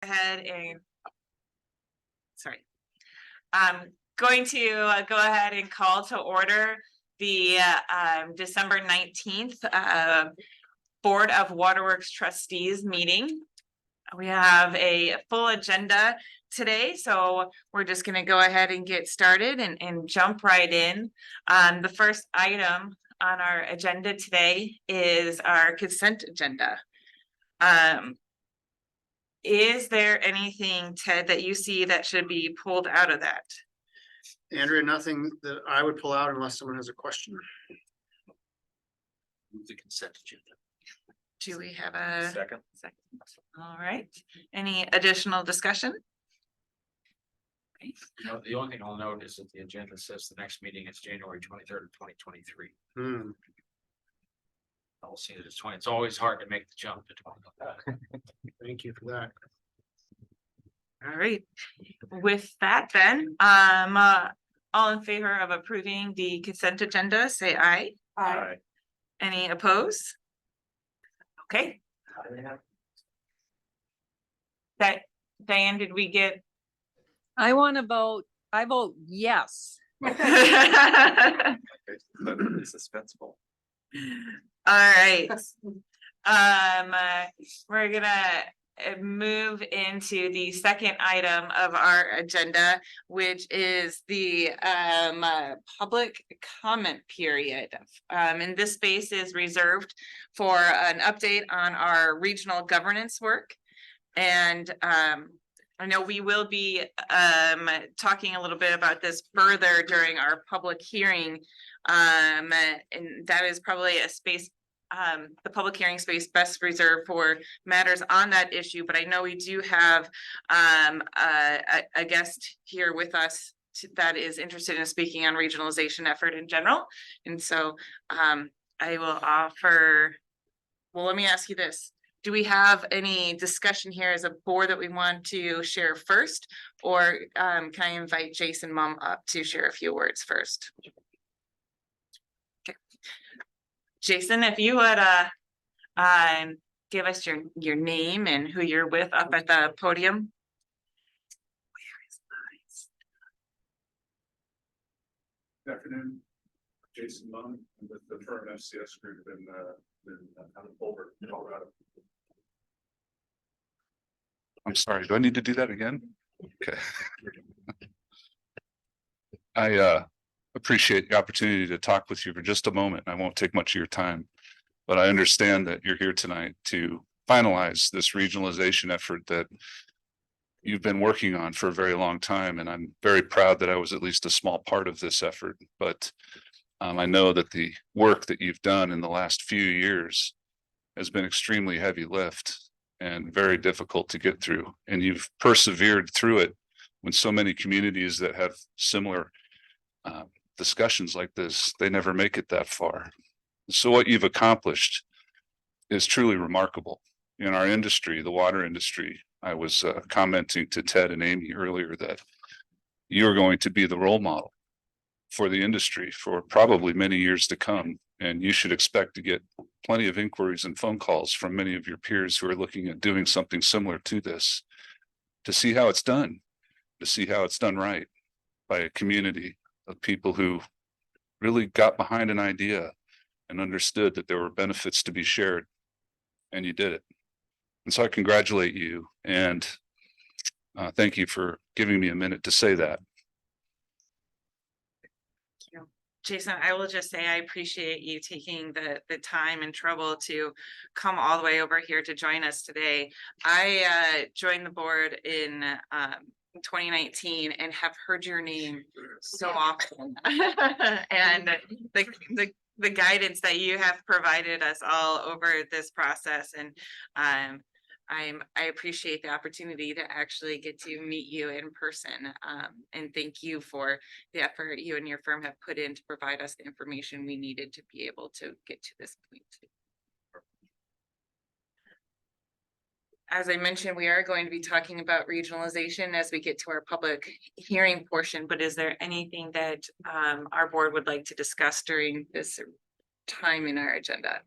ahead and I'm going to go ahead and call to order the December 19th Board of Waterworks Trustees meeting. We have a full agenda today, so we're just going to go ahead and get started and jump right in. The first item on our agenda today is our consent agenda. Is there anything, Ted, that you see that should be pulled out of that? Andrea, nothing that I would pull out unless someone has a question. Move the consent agenda. Do we have a Second? All right. Any additional discussion? No, the only thing I'll note is that the agenda says the next meeting is January 23rd of 2023. I'll see that it's 20. It's always hard to make the jump to 20. Thank you for that. All right. With that, then, all in favor of approving the consent agenda, say aye. Aye. Any opposed? Okay. Diane, did we get? I want to vote. I vote yes. Suspenseful. All right. We're gonna move into the second item of our agenda, which is the public comment period. And this space is reserved for an update on our regional governance work. And I know we will be talking a little bit about this further during our public hearing. And that is probably a space, the public hearing space best reserved for matters on that issue. But I know we do have a guest here with us that is interested in speaking on regionalization effort in general. And so I will offer, well, let me ask you this. Do we have any discussion here as a board that we want to share first? Or can I invite Jason Mum up to share a few words first? Okay. Jason, if you would give us your name and who you're with up at the podium. Good afternoon, Jason Mum with the firm FCS Group in Boulder, Colorado. I'm sorry, do I need to do that again? Okay. I appreciate the opportunity to talk with you for just a moment. I won't take much of your time, but I understand that you're here tonight to finalize this regionalization effort that you've been working on for a very long time. And I'm very proud that I was at least a small part of this effort. But I know that the work that you've done in the last few years has been extremely heavy lift and very difficult to get through. And you've persevered through it when so many communities that have similar discussions like this, they never make it that far. So what you've accomplished is truly remarkable. In our industry, the water industry, I was commenting to Ted and Amy earlier that you're going to be the role model for the industry for probably many years to come. And you should expect to get plenty of inquiries and phone calls from many of your peers who are looking at doing something similar to this, to see how it's done, to see how it's done right by a community of people who really got behind an idea and understood that there were benefits to be shared, and you did it. And so I congratulate you and thank you for giving me a minute to say that. Jason, I will just say I appreciate you taking the time and trouble to come all the way over here to join us today. I joined the board in 2019 and have heard your name so often. And the guidance that you have provided us all over this process. And I appreciate the opportunity to actually get to meet you in person. And thank you for the effort you and your firm have put in to provide us the information we needed to be able to get to this point. As I mentioned, we are going to be talking about regionalization as we get to our public hearing portion, but is there anything that our board would like to discuss during this time in our agenda?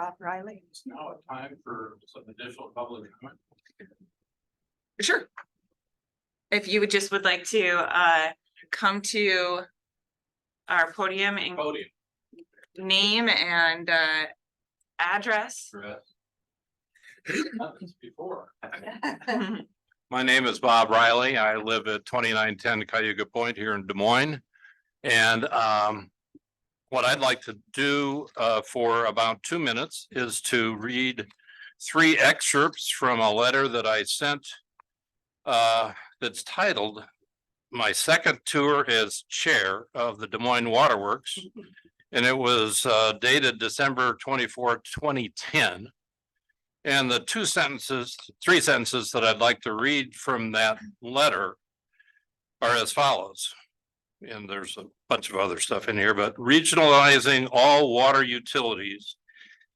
Bob Riley. It's now a time for some additional public comment. Sure. If you would just would like to come to our podium and Podium. name and address. Before. My name is Bob Riley. I live at 2910 Cayuga Point here in Des Moines. And what I'd like to do for about 2 minutes is to read 3 excerpts from a letter that I sent that's titled "My Second Tour as Chair of the Des Moines Waterworks." And it was dated December 24th, 2010. And the 3 sentences that I'd like to read from that letter are as follows. And there's a bunch of other stuff in here, but regionalizing all water utilities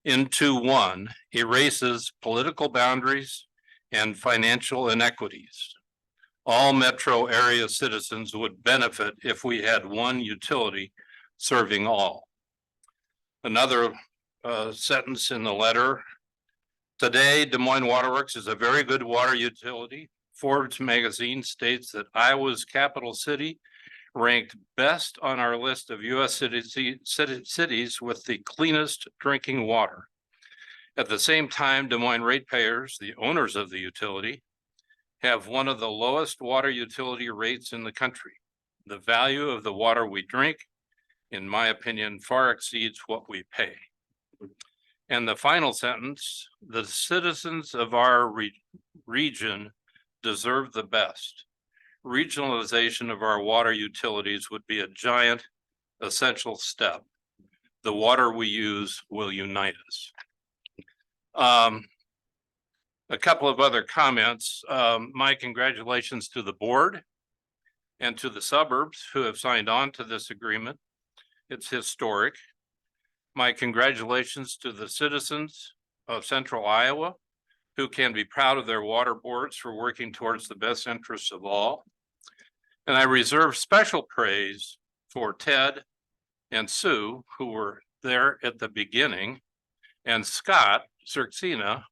into one erases political boundaries and financial inequities. All metro area citizens would benefit if we had one utility serving all. Another sentence in the letter. Today, Des Moines Waterworks is a very good water utility. Forbes magazine states that Iowa's capital city ranked best on our list of US cities with the cleanest drinking water. At the same time, Des Moines ratepayers, the owners of the utility, have one of the lowest water utility rates in the country. The value of the water we drink, in my opinion, far exceeds what we pay. And the final sentence, the citizens of our region deserve the best. Regionalization of our water utilities would be a giant, essential step. The water we use will unite us. A couple of other comments. My congratulations to the board and to the suburbs who have signed on to this agreement. It's historic. My congratulations to the citizens of Central Iowa who can be proud of their water boards for working towards the best interests of all. And I reserve special praise for Ted and Sue, who were there at the beginning, and Scott Cirksina,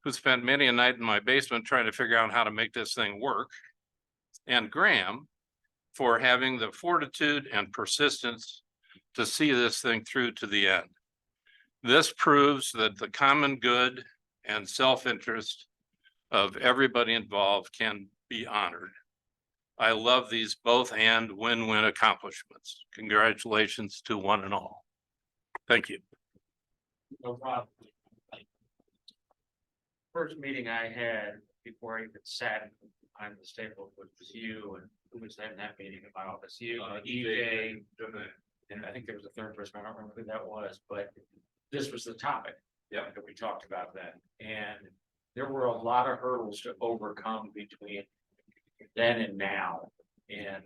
who spent many a night in my basement trying to figure out how to make this thing work, and Graham for having the fortitude and persistence to see this thing through to the end. This proves that the common good and self-interest of everybody involved can be honored. I love these both and win-win accomplishments. Congratulations to one and all. Thank you. No problem. First meeting I had before I even sat on the table was you, and who was in that meeting in my office? You, EJ, and I think there was a third person. I don't remember who that was, but this was the topic. Yeah, that we talked about that, and there were a lot of hurdles to overcome between then and now, and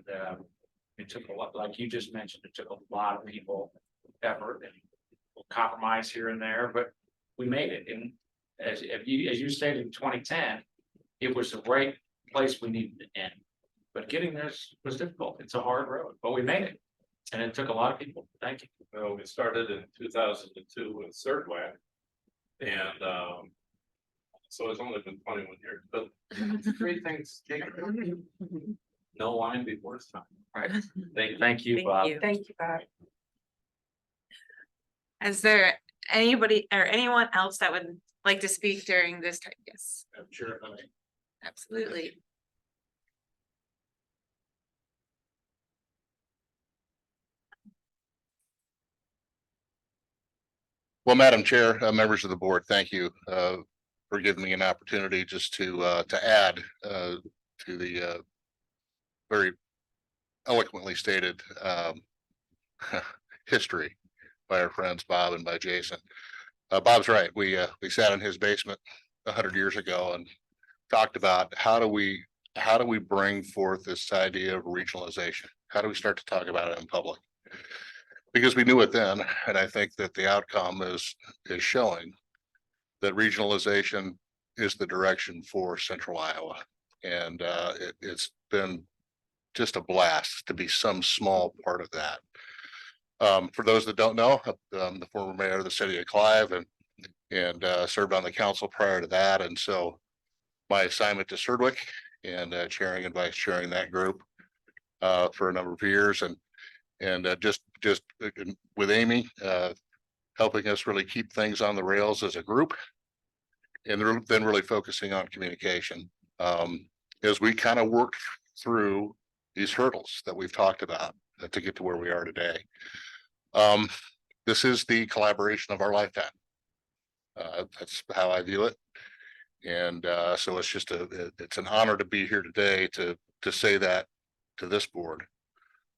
it took a lot, like you just mentioned, it took a lot of people effort and compromise here and there, but we made it. And as you stated in 2010, it was the right place we needed to end. But getting there was difficult. It's a hard road, but we made it. And it took a lot of people. Thank you. Well, we started in 2002 with Third Whack. And so it's only been 21 years, but 3 things. No wine before it's time. Right. Thank you, Bob. Thank you, Bob. Is there anybody or anyone else that would like to speak during this time? Yes, I'm sure. absolutely. Well, Madam Chair, members of the board, thank you for giving me an opportunity just to add to the very eloquently stated history by our friends Bob and by Jason. Bob's right. We sat in his basement 100 years ago and talked about how do we bring forth this idea of regionalization? How do we start to talk about it in public? Because we knew it then, and I think that the outcome is showing that regionalization is the direction for Central Iowa. And it's been just a blast to be some small part of that. For those that don't know, the former mayor of the city of Clive, and and served on the council prior to that. And so my assignment to Serdwick and chairing and vice chairing that group for a number of years, and just with Amy helping us really keep things on the rails as a group, and then really focusing on communication as we kind of worked through these hurdles that we've talked about to get to where we are today. This is the collaboration of our lifetime. That's how I view it. And so it's just it's an honor to be here today to say that to this board.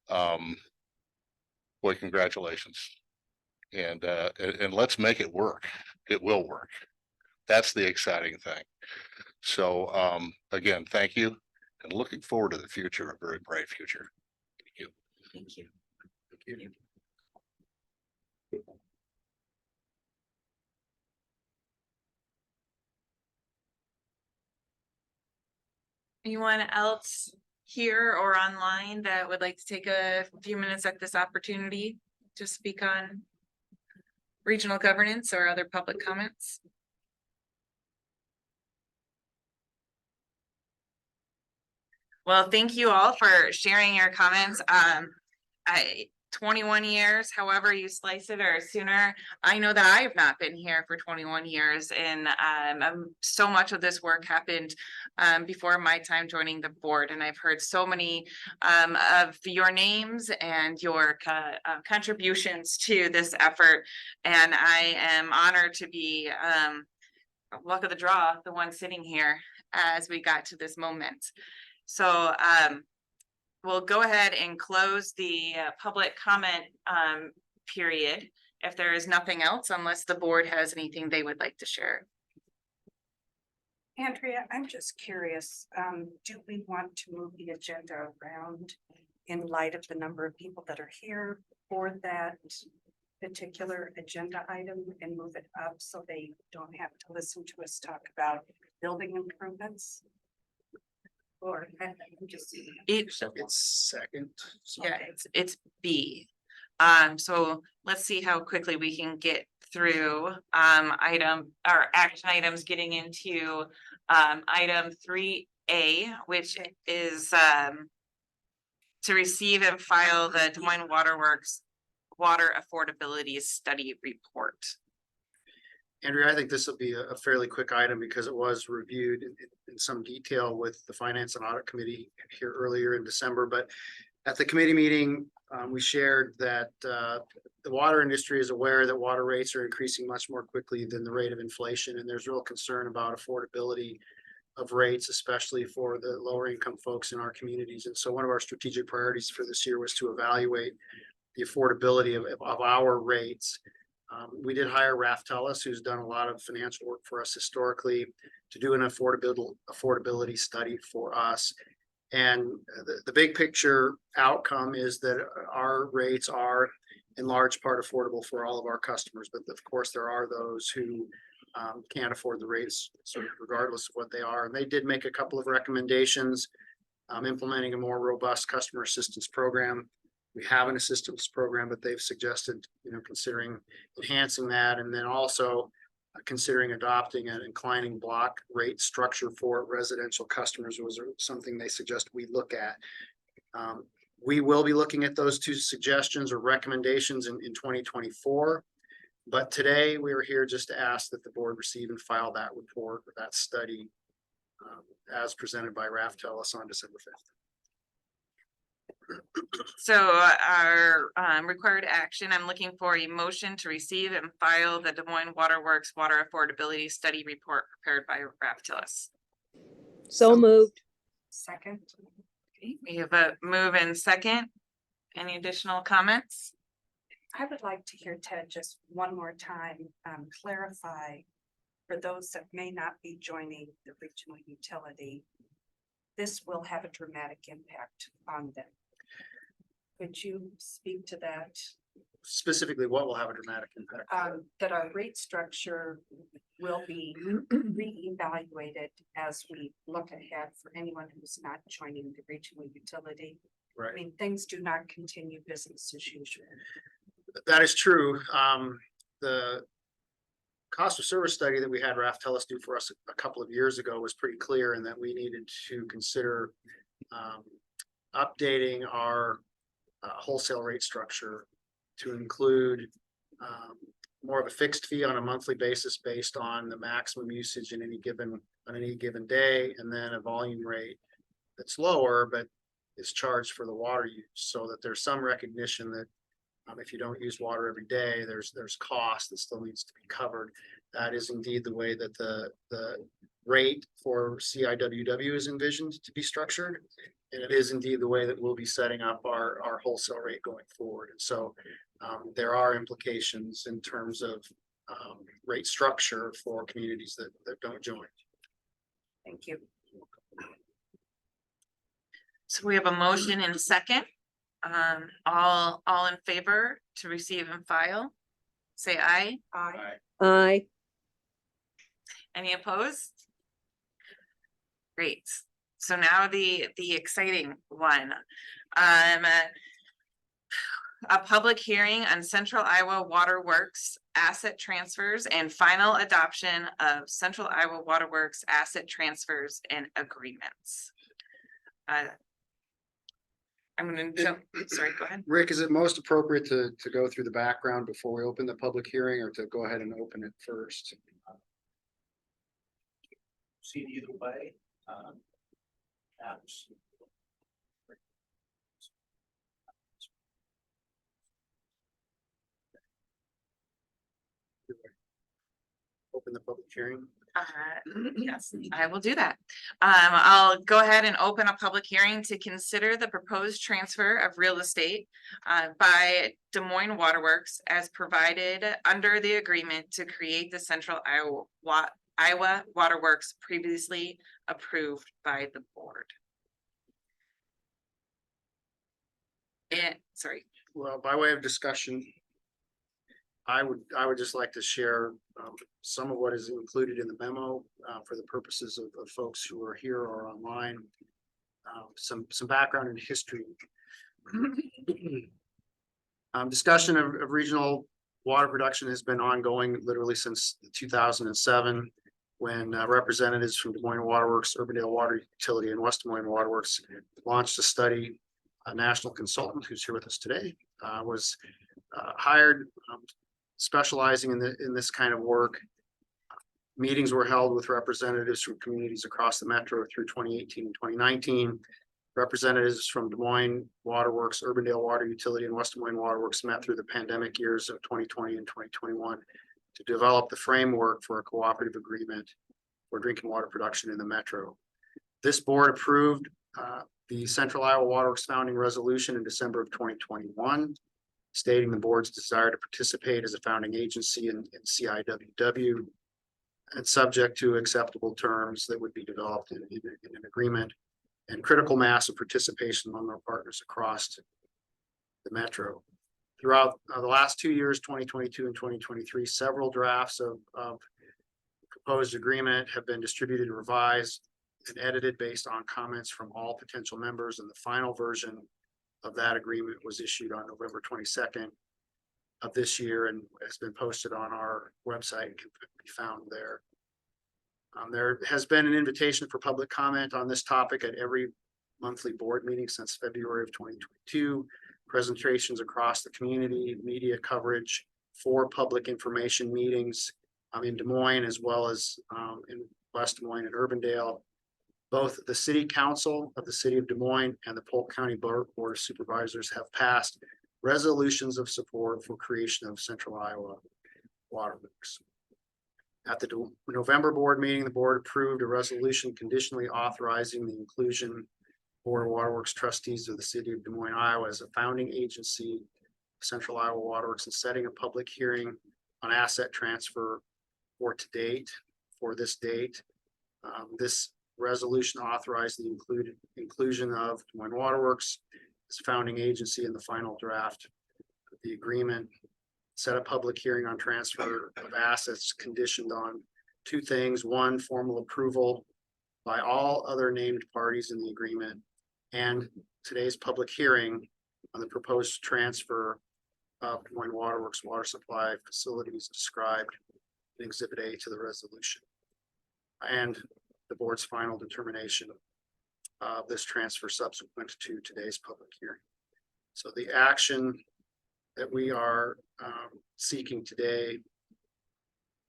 Boy, congratulations. And let's make it work. It will work. That's the exciting thing. So again, thank you, and looking forward to the future, a very bright future. Thank you. Thank you. Thank you. Anyone else here or online that would like to take a few minutes at this opportunity to speak on regional governance or other public comments? Well, thank you all for sharing your comments. 21 years, however you slice it, or sooner. I know that I have not been here for 21 years, and so much of this work happened before my time joining the board, and I've heard so many of your names and your contributions to this effort, and I am honored to be luck of the draw, the one sitting here as we got to this moment. So we'll go ahead and close the public comment period if there is nothing else, unless the board has anything they would like to share. Andrea, I'm just curious, do we want to move the agenda around in light of the number of people that are here for that particular agenda item and move it up so they don't have to listen to us talk about building improvements? Or I'm just. It's Second. yeah, it's B. So let's see how quickly we can get through action items, getting into item 3A, which is to receive and file the Des Moines Waterworks Water Affordability Study Report. Andrea, I think this will be a fairly quick item because it was reviewed in some detail with the Finance and Audit Committee here earlier in December. But at the committee meeting, we shared that the water industry is aware that water rates are increasing much more quickly than the rate of inflation. And there's real concern about affordability of rates, especially for the lower income folks in our communities. And so one of our strategic priorities for this year was to evaluate the affordability of our rates. We did hire Raf Tellis, who's done a lot of financial work for us historically, to do an affordability study for us. And the big picture outcome is that our rates are in large part affordable for all of our customers. But of course, there are those who can't afford the rates, sort of regardless of what they are. And they did make a couple of recommendations, implementing a more robust customer assistance program. We have an assistance program, but they've suggested, considering enhancing that, and then also considering adopting an inclining block rate structure for residential customers was something they suggest we look at. We will be looking at those two suggestions or recommendations in 2024. But today we are here just to ask that the board receive and file that report or that study as presented by Raf Tellis on December 5th. So our required action, I'm looking for a motion to receive and file the Des Moines Waterworks Water Affordability Study Report prepared by Raf Tellis. So moved. Second. Okay, we have a move in second. Any additional comments? I would like to hear Ted just one more time clarify for those that may not be joining the regional utility. This will have a dramatic impact on them. Could you speak to that? Specifically, what will have a dramatic impact? That our rate structure will be reevaluated as we look ahead for anyone who's not joining the regional utility. Right. I mean, things do not continue business as usual. That is true. The cost of service study that we had Raftellus do for us a couple of years ago was pretty clear in that we needed to consider updating our wholesale rate structure to include more of a fixed fee on a monthly basis based on the maximum usage in on any given day, and then a volume rate that's lower, but is charged for the water use, so that there's some recognition that if you don't use water every day, there's cost that still needs to be covered. That is indeed the way that the rate for CIWW is envisioned to be structured. And it is indeed the way that we'll be setting up our wholesale rate going forward. And so there are implications in terms of rate structure for communities that don't join. Thank you. So we have a motion and a second. All in favor to receive and file, say aye. Aye. I, Any opposed? Great. So now the exciting one. A public hearing on Central Iowa Water Works asset transfers and final adoption of Central Iowa Water Works asset transfers and agreements. I'm gonna jump, sorry, go ahead. Rick, is it most appropriate to go through the background before we open the public hearing, or to go ahead and open it first? See it either way. Open the public hearing. Yes, I will do that. I'll go ahead and open a public hearing to consider the proposed transfer of real estate by Des Moines Waterworks as provided under the agreement to create the Central Iowa Waterworks previously approved by the board. And, sorry. Well, by way of discussion, I would just like to share some of what is included in the memo for the purposes of folks who are here or online. Some background and history. Discussion of regional water production has been ongoing literally since 2007, when representatives from Des Moines Waterworks, Urbandale Water Utility, and West Des Moines Waterworks launched a study. A national consultant who's here with us today was hired, specializing in this kind of work. Meetings were held with representatives from communities across the metro through 2018 and 2019. Representatives from Des Moines Waterworks, Urbandale Water Utility, and West Des Moines Waterworks met through the pandemic years of 2020 and 2021 to develop the framework for a cooperative agreement for drinking water production in the metro. This board approved the Central Iowa Waterworks founding resolution in December of 2021, stating the board's desire to participate as a founding agency in CIWW, and subject to acceptable terms that would be developed in an agreement, and critical mass of participation among our partners across the metro. Throughout the last 2 years, 2022 and 2023, several drafts of proposed agreement have been distributed and revised and edited based on comments from all potential members, and the final version of that agreement was issued on November 22nd of this year and has been posted on our website and can be found there. There has been an invitation for public comment on this topic at every monthly board meeting since February of 2022. Presentations across the community, media coverage, 4 public information meetings in Des Moines, as well as in West Des Moines and Urbandale. Both the city council of the city of Des Moines and the Polk County Board of Supervisors have passed resolutions of support for creation of Central Iowa Waterworks. At the November board meeting, the board approved a resolution conditionally authorizing the inclusion Board of Waterworks trustees of the city of Des Moines, Iowa as a founding agency of Central Iowa Waterworks, and setting a public hearing on asset transfer for this date. This resolution authorized the inclusion of Des Moines Waterworks as founding agency in the final draft of the agreement. Set a public hearing on transfer of assets conditioned on 2 things. 1, formal approval by all other named parties in the agreement, and today's public hearing on the proposed transfer of Des Moines Waterworks water supply facilities described Exhibit A to the resolution. And the board's final determination of this transfer subsequent to today's public hearing. So the action that we are seeking today,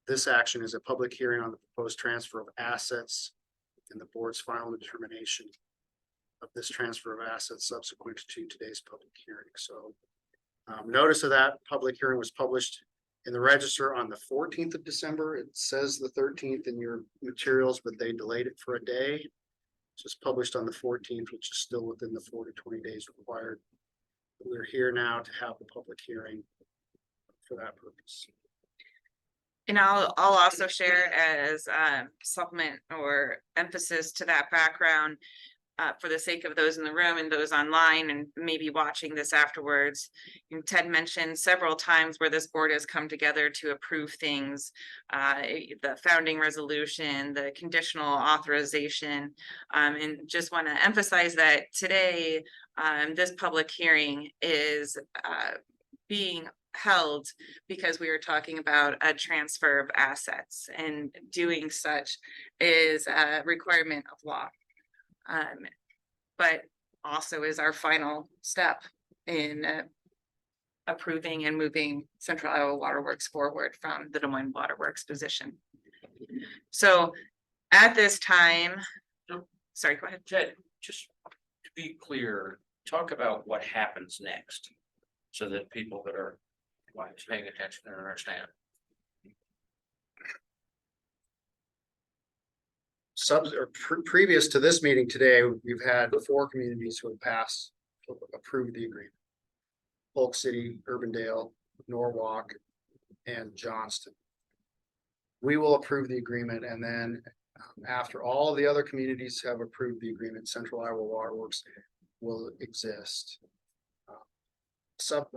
this action is a public hearing on the proposed transfer of assets and the board's final determination of this transfer of assets subsequent to today's public hearing. So notice of that public hearing was published in the Register on the 14th of December. It says the 13th in your materials, but they delayed it for a day. Just published on the 14th, which is still within the 4 to 20 days required. We're here now to have the public hearing for that purpose. And I'll also share as supplement or emphasis to that background. For the sake of those in the room and those online and maybe watching this afterwards. And Ted mentioned several times where this board has come together to approve things. The founding resolution, the conditional authorization. And just want to emphasize that today, this public hearing is being held because we are talking about a transfer of assets, and doing such is a requirement of law. But also is our final step in approving and moving Central Iowa Waterworks forward from the Des Moines Waterworks position. So at this time, sorry, go ahead. Ted, just to be clear, talk about what happens next. So that people that are paying attention and understand. Previous to this meeting today, we've had 4 communities who have approved the agreement. Polk City, Urbandale, Norwalk, and Johnston. We will approve the agreement, and then after all the other communities have approved the agreement, Central Iowa Waterworks will exist.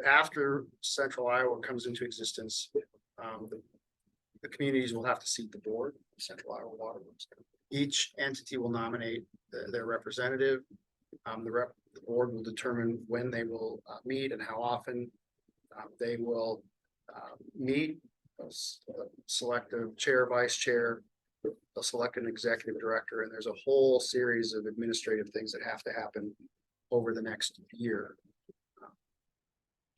After Central Iowa comes into existence, the communities will have to seat the board of Central Iowa Waterworks. Each entity will nominate their representative. The board will determine when they will meet and how often they will meet. Select a chair, vice chair. They'll select an executive director, and there's a whole series of administrative things that have to happen over the next year.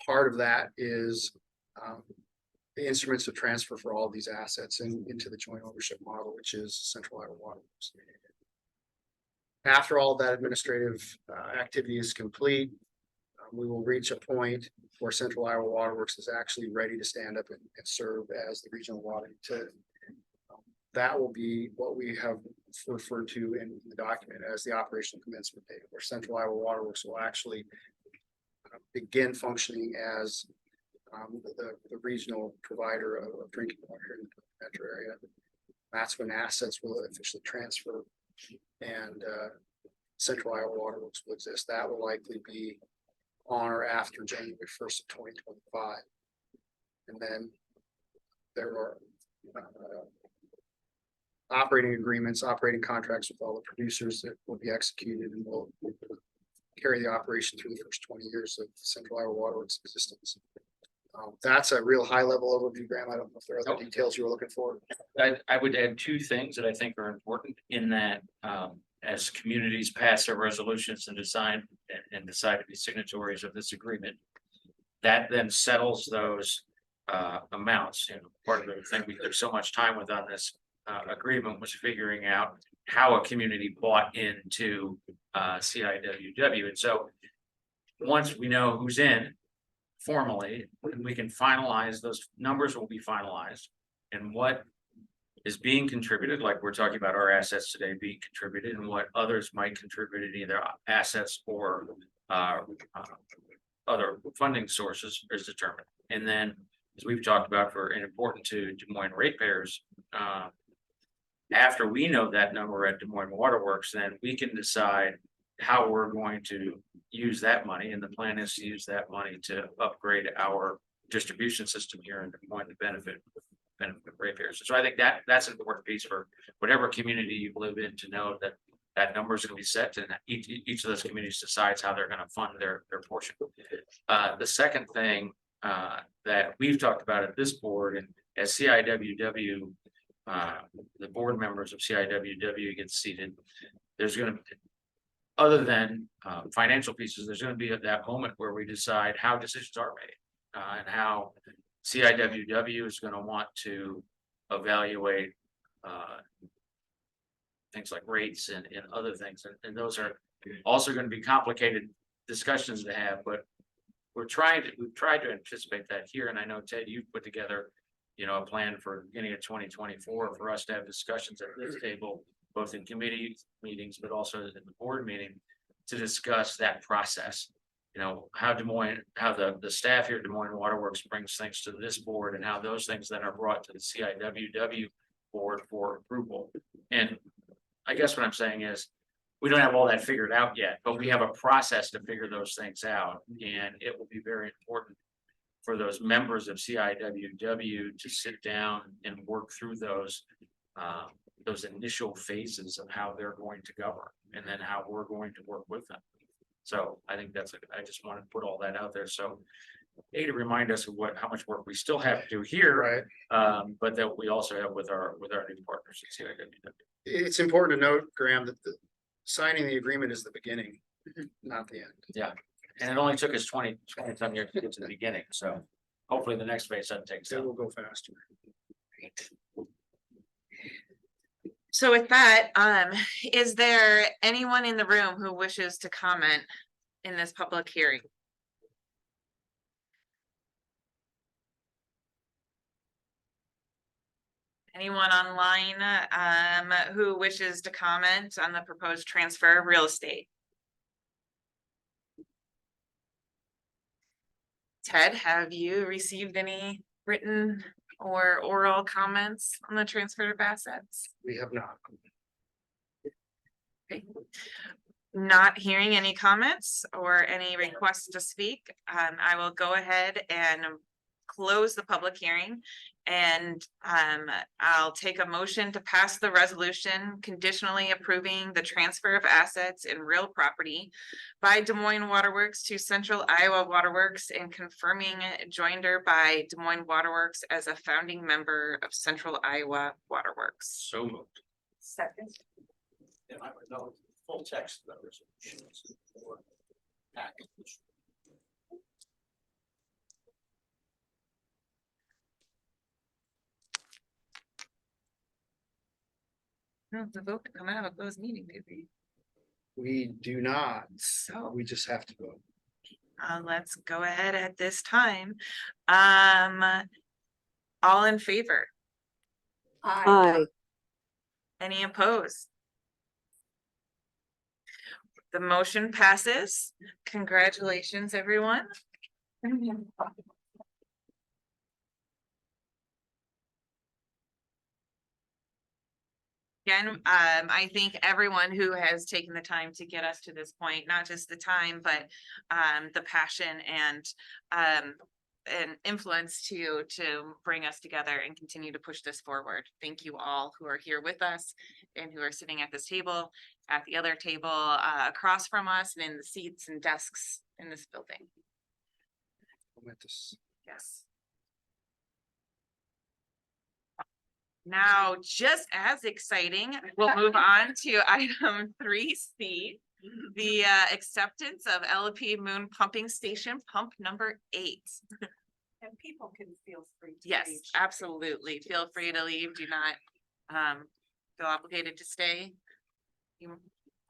Part of that is the instruments of transfer for all of these assets into the joint ownership model, which is Central Iowa Waterworks. After all that administrative activity is complete, we will reach a point where Central Iowa Waterworks is actually ready to stand up and serve as the regional water utility. That will be what we have referred to in the document as the operational commencement date, where Central Iowa Waterworks will actually begin functioning as the regional provider of drinking water in the metro area. That's when assets will officially transfer, and Central Iowa Waterworks will exist. That will likely be on or after January 1st of 2025. And then there are operating agreements, operating contracts with all the producers that will be executed and will carry the operation through the first 20 years of Central Iowa Waterworks existence. That's a real high level overview, Graham. I don't know if there are other details you were looking for. I would add 2 things that I think are important in that, as communities pass their resolutions and decide to be signatories of this agreement, that then settles those amounts. And part of the thing we took so much time with on this agreement was figuring out how a community bought into CIWW. And so once we know who's in formally, we can finalize, those numbers will be finalized, and what is being contributed, like we're talking about our assets today being contributed, and what others might contribute in either assets or other funding sources is determined. And then, as we've talked about, and important to Des Moines ratepayers, after we know that number at Des Moines Waterworks, then we can decide how we're going to use that money. And the plan is to use that money to upgrade our distribution system here in Des Moines to benefit ratepayers. So I think that's an important piece for whatever community you live in, to know that that number is going to be set, and each of those communities decides how they're going to fund their portion. The second thing that we've talked about at this board, and as CIWW, the board members of CIWW get seated, there's gonna, other than financial pieces, there's gonna be at that moment where we decide how decisions are made. And how CIWW is gonna want to evaluate things like rates and other things, and those are also gonna be complicated discussions to have, but we've tried to anticipate that here, and I know Ted, you've put together, you know, a plan for beginning of 2024 for us to have discussions at this table, both in committee meetings, but also in the board meeting, to discuss that process. You know, how the staff here at Des Moines Waterworks brings things to this board, and how those things then are brought to the CIWW board for approval. And I guess what I'm saying is, we don't have all that figured out yet, but we have a process to figure those things out, and it will be very important for those members of CIWW to sit down and work through those initial phases of how they're going to govern, and then how we're going to work with them. So I think I just want to put all that out there. So to remind us of how much work we still have to do here, Right. but that we also have with our new partners at CIWW. It's important to note, Graham, that the signing the agreement is the beginning, not the end. And it only took us 20 some years to get to the beginning, so hopefully the next phase doesn't take It so. will go faster. So with that, is there anyone in the room who wishes to comment in this public hearing? Anyone online, who wishes to comment on the proposed transfer of real estate? Ted, have you received any written or oral comments on the transfer of assets? We have not. Okay. Not hearing any comments or any requests to speak, I will go ahead and close the public hearing. And I'll take a motion to pass the resolution conditionally approving the transfer of assets in real property by Des Moines Waterworks to Central Iowa Waterworks, and confirming joinder by Des Moines Waterworks as a founding member of Central Iowa Waterworks. So moved. Second. And I would know the full text of that resolution. Or package. No, the vote to come out of a closed meeting, maybe. We do not. So We just have to vote. let's go ahead at this time. All in favor? Aye. Any opposed? The motion passes. Congratulations, everyone. Again, I thank everyone who has taken the time to get us to this point, not just the time, but the passion and influence to bring us together and continue to push this forward. Thank you all who are here with us and who are sitting at this table, at the other table across from us, and in the seats and desks in this building. Momentous. Yes. Now, just as exciting, we'll move on to item 3C, the acceptance of LP Moon Pumping Station pump number 8. And people can feel free to. Yes, leave. absolutely. Feel free to leave. Do not feel obligated to stay. You-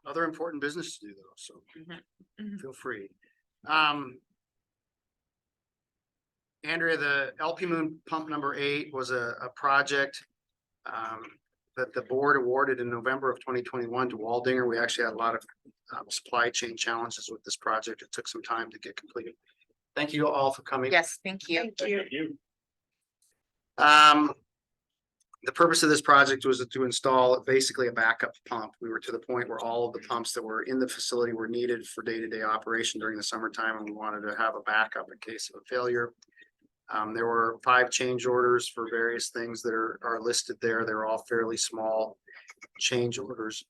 Other important business to do though, so Mhm. feel free. Andrea, the LP Moon pump number 8 was a project that the board awarded in November of 2021 to Waldinger. We actually had a lot of supply chain challenges with this project. It took some time to get completed. Thank you all for coming. Yes, thank you. Thank you. The purpose of this project was to install basically a backup pump. We were to the point where all of the pumps that were in the facility were needed for day-to-day operation during the summertime, and we wanted to have a backup in case of a failure. There were 5 change orders for various things that are listed there. They're all fairly small change orders.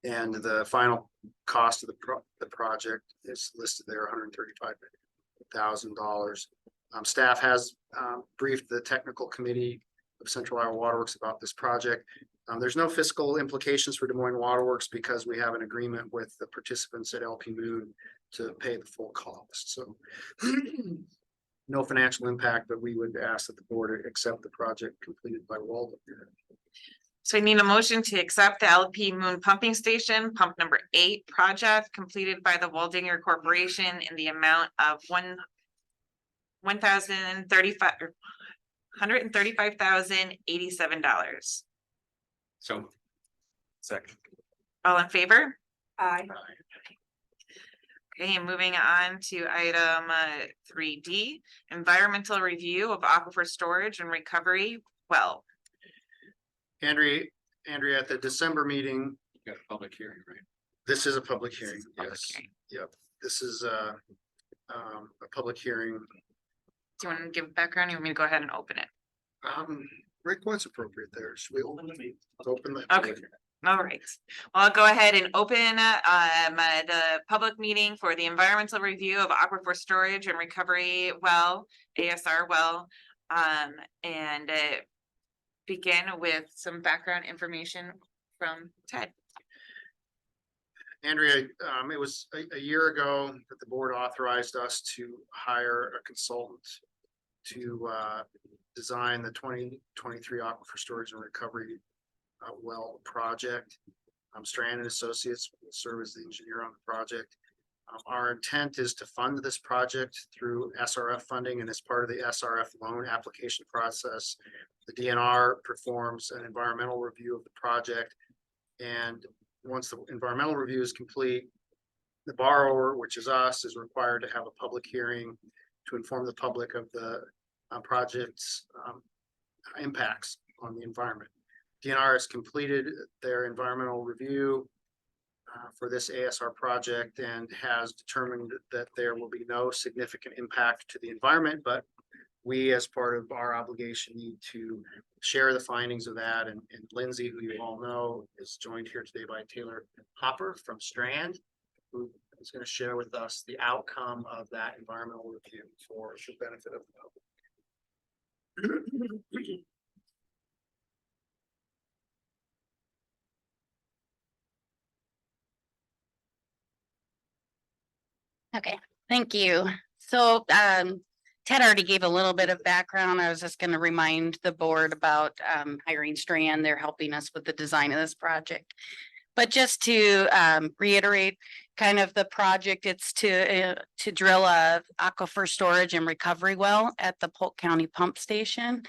And the final cost of the project is listed there, $135,000. Staff has briefed the technical committee of Central Iowa Waterworks about this project. There's no fiscal implications for Des Moines Waterworks because we have an agreement with the participants at LP Moon to pay the full cost. So no financial impact, but we would ask that the board accept the project completed by Walden. So I need a motion to accept the LP Moon Pumping Station, pump number 8 project completed by the Waldinger Corporation in the amount of $135,087. So. Second. All in favor? Aye. Okay, moving on to item 3D, environmental review of aquifer storage and recovery well. Andrea, at the December meeting, Got a public hearing, right? this is a public hearing. Public Yes. hearing. Yep. This is a public hearing. Do you want to give background? You want me to go ahead and open it? Rick, what's appropriate there? Should we open the meeting? Open the. Okay. All right, well, I'll go ahead and open the public meeting for the environmental review of aquifer storage and recovery well, ASR well. And begin with some background information from Ted. Andrea, it was a year ago that the board authorized us to hire a consultant to design the 2023 aquifer storage and recovery well project. Strand and Associates will serve as the engineer on the project. Our intent is to fund this project through SRF funding, and as part of the SRF loan application process, the DNR performs an environmental review of the project. And once the environmental review is complete, the borrower, which is us, is required to have a public hearing to inform the public of the project's impacts on the environment. DNR has completed their environmental review for this ASR project and has determined that there will be no significant impact to the environment, but we, as part of our obligation, need to share the findings of that. And Lindsay, who you all know, is joined here today by Taylor Hopper from Strand, who is going to share with us the outcome of that environmental review for the benefit of the public. Okay, thank you. So Ted already gave a little bit of background. I was just going to remind the board about hiring Strand. They're helping us with the design of this project. But just to reiterate kind of the project, it's to drill a aquifer storage and recovery well at the Polk County Pump Station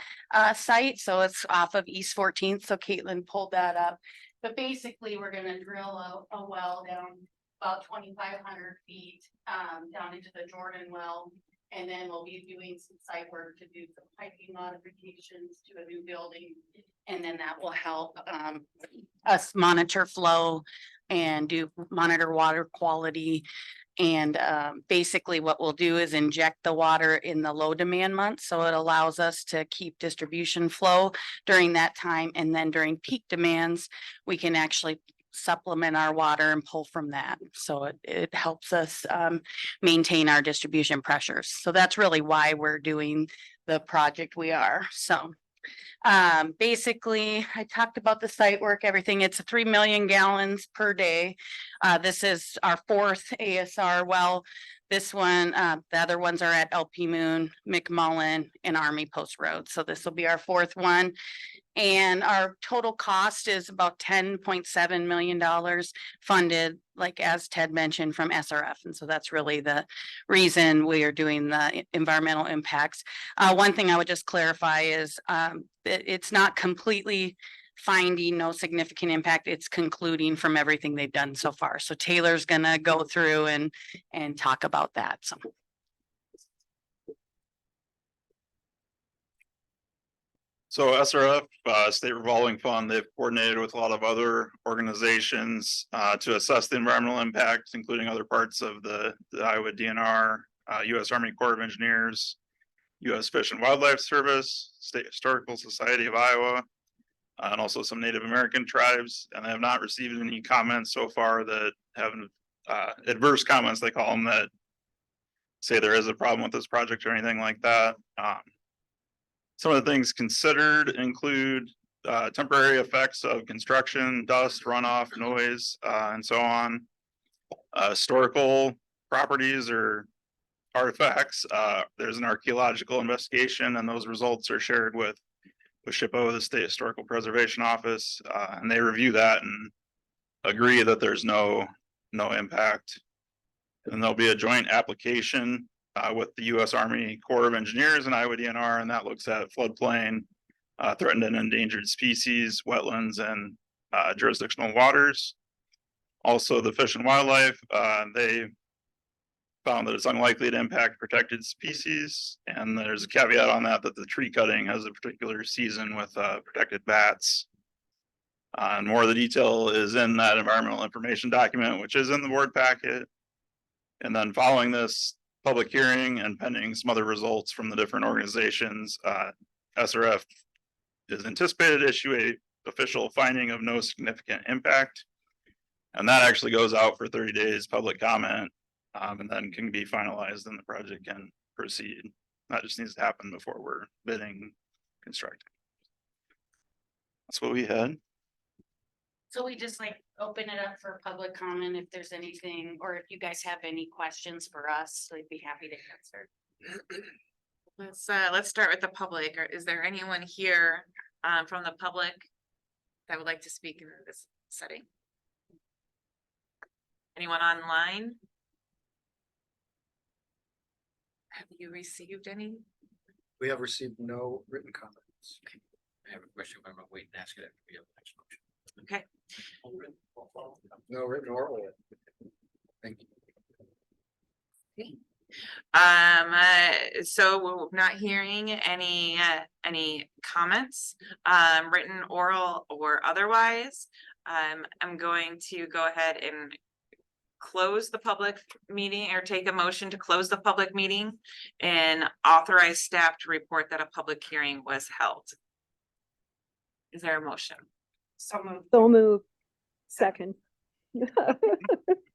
site. So it's off of East 14th. So Caitlin pulled that up. But basically, we're going to drill a well down about 2,500 feet down into the Jordan well. And then we'll be doing some site work to do some piping modifications to a new building. And then that will help us monitor flow and monitor water quality. And basically what we'll do is inject the water in the low demand months. So it allows us to keep distribution flow during that time. And then during peak demands, we can actually supplement our water and pull from that. So it helps us maintain our distribution pressures. So that's really why we're doing the project we are. So basically, I talked about the site work, everything. It's 3 million gallons per day. This is our 4th ASR well. This one, the other ones are at LP Moon, McMullen, and Army Post Road. So this will be our 4th one. And our total cost is about $10.7 million funded, like as Ted mentioned, from SRF. And so that's really the reason we are doing the environmental impacts. One thing I would just clarify is it's not completely finding no significant impact. It's concluding from everything they've done so far. So Taylor's going to go through and talk about that. So. So SRF, State Revolving Fund, they've coordinated with a lot of other organizations to assess the environmental impacts, including other parts of the Iowa DNR, U.S. Army Corps of Engineers, U.S. Fish and Wildlife Service, State Historical Society of Iowa, and also some Native American tribes. And I have not received any comments so far that have adverse comments, they call them, that say there is a problem with this project or anything like that. Some of the things considered include temporary effects of construction, dust, runoff, noise, and so on. Historical properties or artifacts. There's an archaeological investigation, and those results are shared with SHPO, the State Historical Preservation Office, and they review that and agree that there's no impact. And there'll be a joint application with the U.S. Army Corps of Engineers and Iowa DNR, and that looks at floodplain, threatened and endangered species, wetlands, and jurisdictional waters. Also, the Fish and Wildlife, they found that it's unlikely to impact protected species, and there's a caveat on that the tree cutting has a particular season with protected bats. And more of the detail is in that environmental information document, which is in the board packet. And then following this public hearing and pending some other results from the different organizations, SRF is anticipated to issue a official finding of no significant impact. And that actually goes out for 30 days public comment, and then can be finalized and the project can proceed. That just needs to happen before we're bidding constructing. That's what we had. So we just like open it up for public comment if there's anything, or if you guys have any questions for us, we'd be happy to answer. Let's start with the public. Or is there anyone here from the public that would like to speak in this setting? Anyone online? Have you received any? We have received no written comments. I have a question, but I'm gonna wait and ask it after we have the next motion. Okay. No written or oral. Thank you. So we're not hearing any comments, written, oral, or otherwise. I'm going to go ahead and close the public meeting, or take a motion to close the public meeting and authorize staff to report that a public hearing was held. Is there a motion? So moved. So move. Second.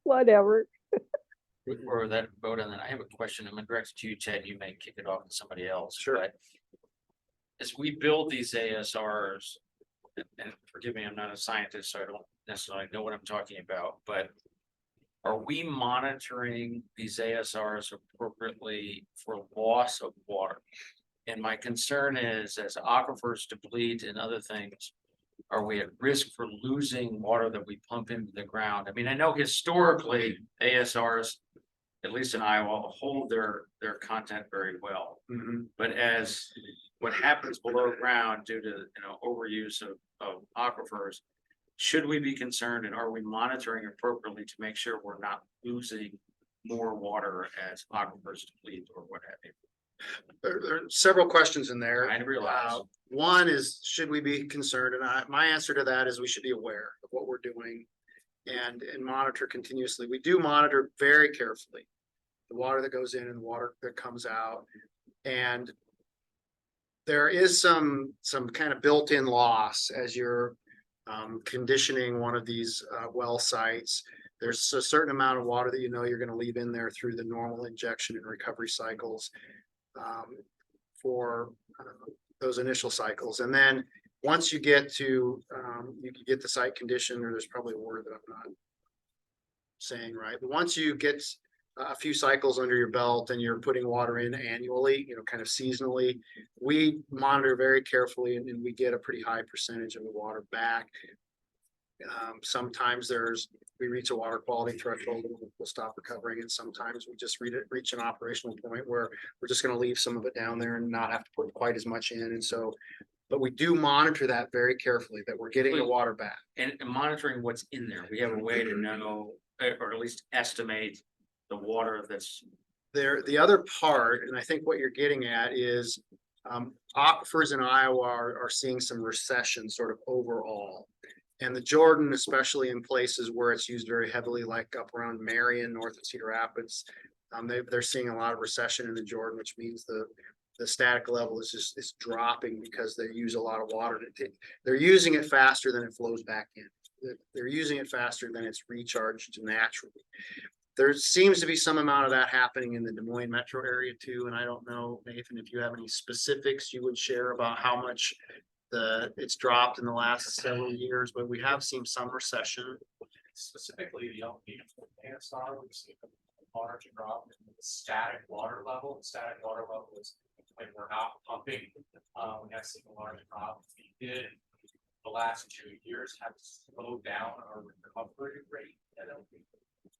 Whatever. Or that vote, and then I have a question. I'm gonna direct it to you, Ted. You may kick it off to somebody else. Sure. But as we build these ASRs, and forgive me, I'm not a scientist, so I don't necessarily know what I'm talking about, but are we monitoring these ASRs appropriately for loss of water? And my concern is, as aquifers deplete and other things, are we at risk for losing water that we pump into the ground? I mean, I know historically ASRs, at least in Iowa, hold their content very well. But as what happens below ground due to, overuse of aquifers, should we be concerned, and are we monitoring appropriately to make sure we're not losing more water as aquifers deplete or what have you? There are several questions in there. I realize. One is, should we be concerned? And my answer to that is we should be aware of what we're doing and monitor continuously. We do monitor very carefully the water that goes in and the water that comes out. And there is some kind of built-in loss as you're conditioning one of these well sites. There's a certain amount of water that you're going to leave in there through the normal injection and recovery cycles for those initial cycles. And then once you get to, you can get the site condition, or there's probably a word that I'm not saying right, but once you get a few cycles under your belt and you're putting water in annually, kind of seasonally, we monitor very carefully and we get a pretty high percentage of the water back. Sometimes we reach a water quality threshold and we'll stop recovering, and sometimes we just reach an operational point where we're just going to leave some of it down there and not have to put quite as much in. And so, but we do monitor that very carefully, that we're getting the water back. And monitoring what's in there, we have a way to know, or at least estimate the water that's there. The other part, and I think what you're getting at is aquifers in Iowa are seeing some recession sort of overall. And the Jordan, especially in places where it's used very heavily, like up around Marion, north of Cedar Rapids, they're seeing a lot of recession in the Jordan, which means the static level is dropping because they use a lot of water. They're using it faster than it flows back in. They're using it faster than it's recharged naturally. there seems to be some amount of that happening in the Des Moines metro area too, and I don't know, Nathan, if you have any specifics you would share about how much it's dropped in the last several years, but we have seen some recession. Specifically, the LP ASR, we see the large drop in the static water level. The static water level is when we're not pumping. We have seen a large drop. We did the last 2 years have slowed down our recovery rate at LP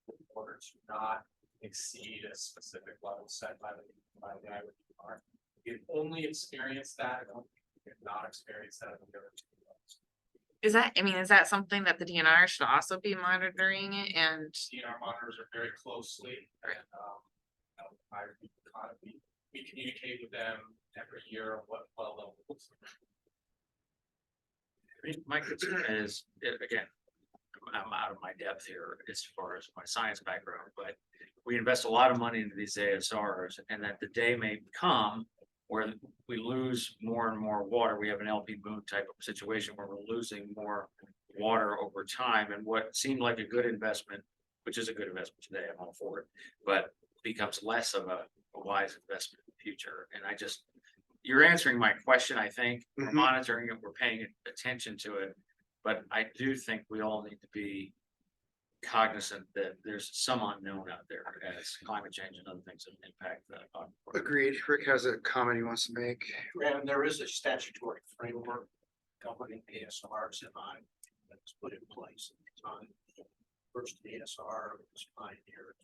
in order to not exceed a specific level set by the IWR. We've only experienced that. We have not experienced that in the other 2 months. Is that something that the DNR should also be monitoring and? DNR monitors are very closely. And, we communicate with them every year of what level. I mean, my concern is, again, I'm out of my depth here as far as my science background, but we invest a lot of money into these ASRs, and that the day may come where we lose more and more water. We have an LP boom type of situation where we're losing more water over time, and what seemed like a good investment, which is a good investment today, I'm all for it, but becomes less of a wise investment in the future. And you're answering my question. I think we're Mhm. monitoring it, we're paying attention to it, but I do think we all need to be cognizant that there's some unknown out there as climate change and other things that impact the. Agreed. Rick has a comment he wants to make. And there is a statutory framework governing ASRs in mind that's put in place at the time. First ASR was pioneered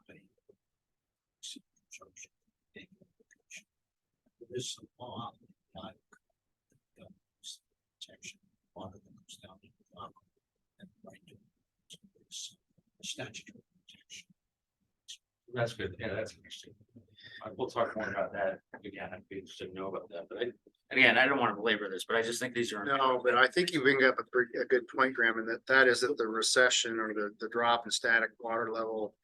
by consumption. There is some law that governs protection of water that comes down to the ground and right to statutory protection. That's good. Yeah, that's interesting. We'll talk more about that again. I'd be interested to know about that, but again, I don't want to belabor this, but I just think these are. No, but I think you bring up a good point, Graham, and that is that the recession or the drop in static water level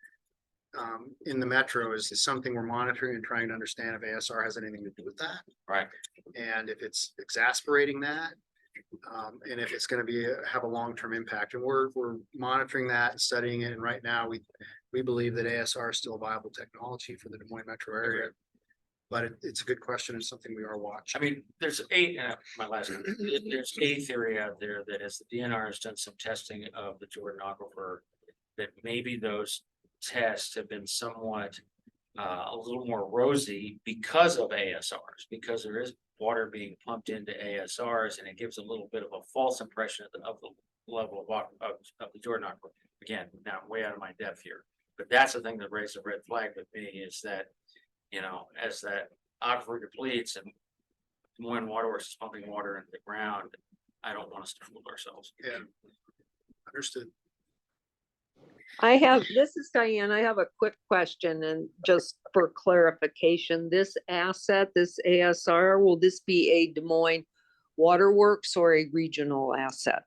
in the metro is something we're monitoring and trying to understand if ASR has anything to do with that. Right. And if it's exasperating that, and if it's going to have a long-term impact, and we're monitoring that and studying it. And right now, we believe that ASR is still a viable technology for the Des Moines metro area. But it's a good question and something we are watching. I mean, there's there's a theory out there that as the DNR has done some testing of the Jordan Aquifer, that maybe those tests have been somewhat a little more rosy because of ASRs, because there is water being pumped into ASRs, and it gives a little bit of a false impression of the level of the Jordan Aquifer. Again, now way out of my depth here, but that's the thing that raised a red flag with me, is that, you know, as that aquifer depletes and Des Moines Waterworks is pumping water into the ground, I don't want us to fool ourselves. Yeah. Understood. This is Diane. I have a quick question, and just for clarification, this asset, this ASR, will this be a Des Moines Waterworks or a regional asset?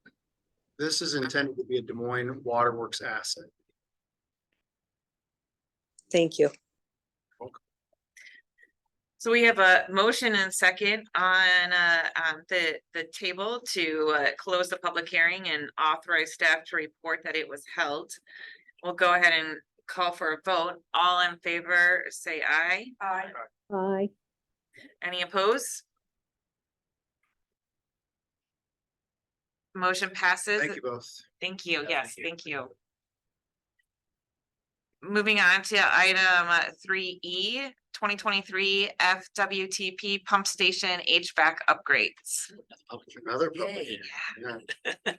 This is intended to be a Des Moines Waterworks asset. Thank you. So we have a motion and second on the table to close the public hearing and authorize staff to report that it was held. We'll go ahead and call for a vote. All in favor, say aye. Aye. Aye. Any opposed? Motion passes. Thank you both. Thank you. Yeah, Yes, thank you. thank you. Moving on to item 3E, 2023 FWTP pump station HVAC upgrades. Another public. Yeah.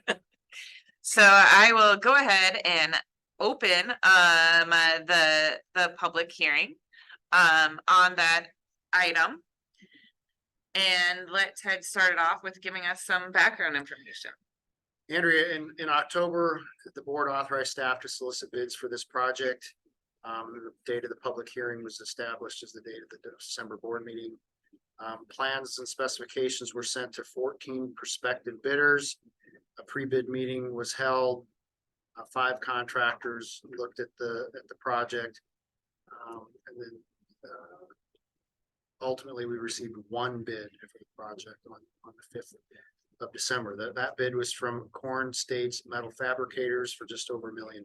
So I will go ahead and open the public hearing on that item. And let Ted start it off with giving us some background information. Andrea, in October, the board authorized staff to solicit bids for this project. The date of the public hearing was established as the date of the December board meeting. Plans and specifications were sent to 14 prospective bidders. A pre-bid meeting was held. 5 contractors looked at the project. And then ultimately we received 1 bid for the project on the 5th of December. That bid was from Corn States Metal Fabricators for just over $1 million.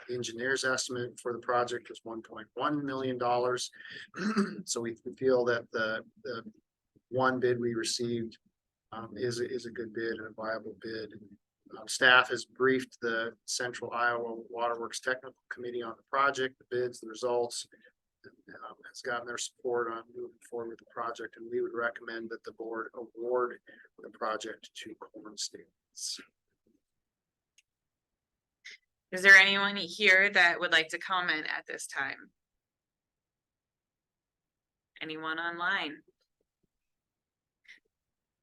The engineer's estimate for the project was $1.1 million. So we feel that the one bid we received is a good bid and a viable bid. Staff has briefed the Central Iowa Waterworks Technical Committee on the project, the bids, the results. Has gotten their support on moving forward with the project, and we would recommend that the board award the project to Corn States. Is there anyone here that would like to comment at this time? Anyone online?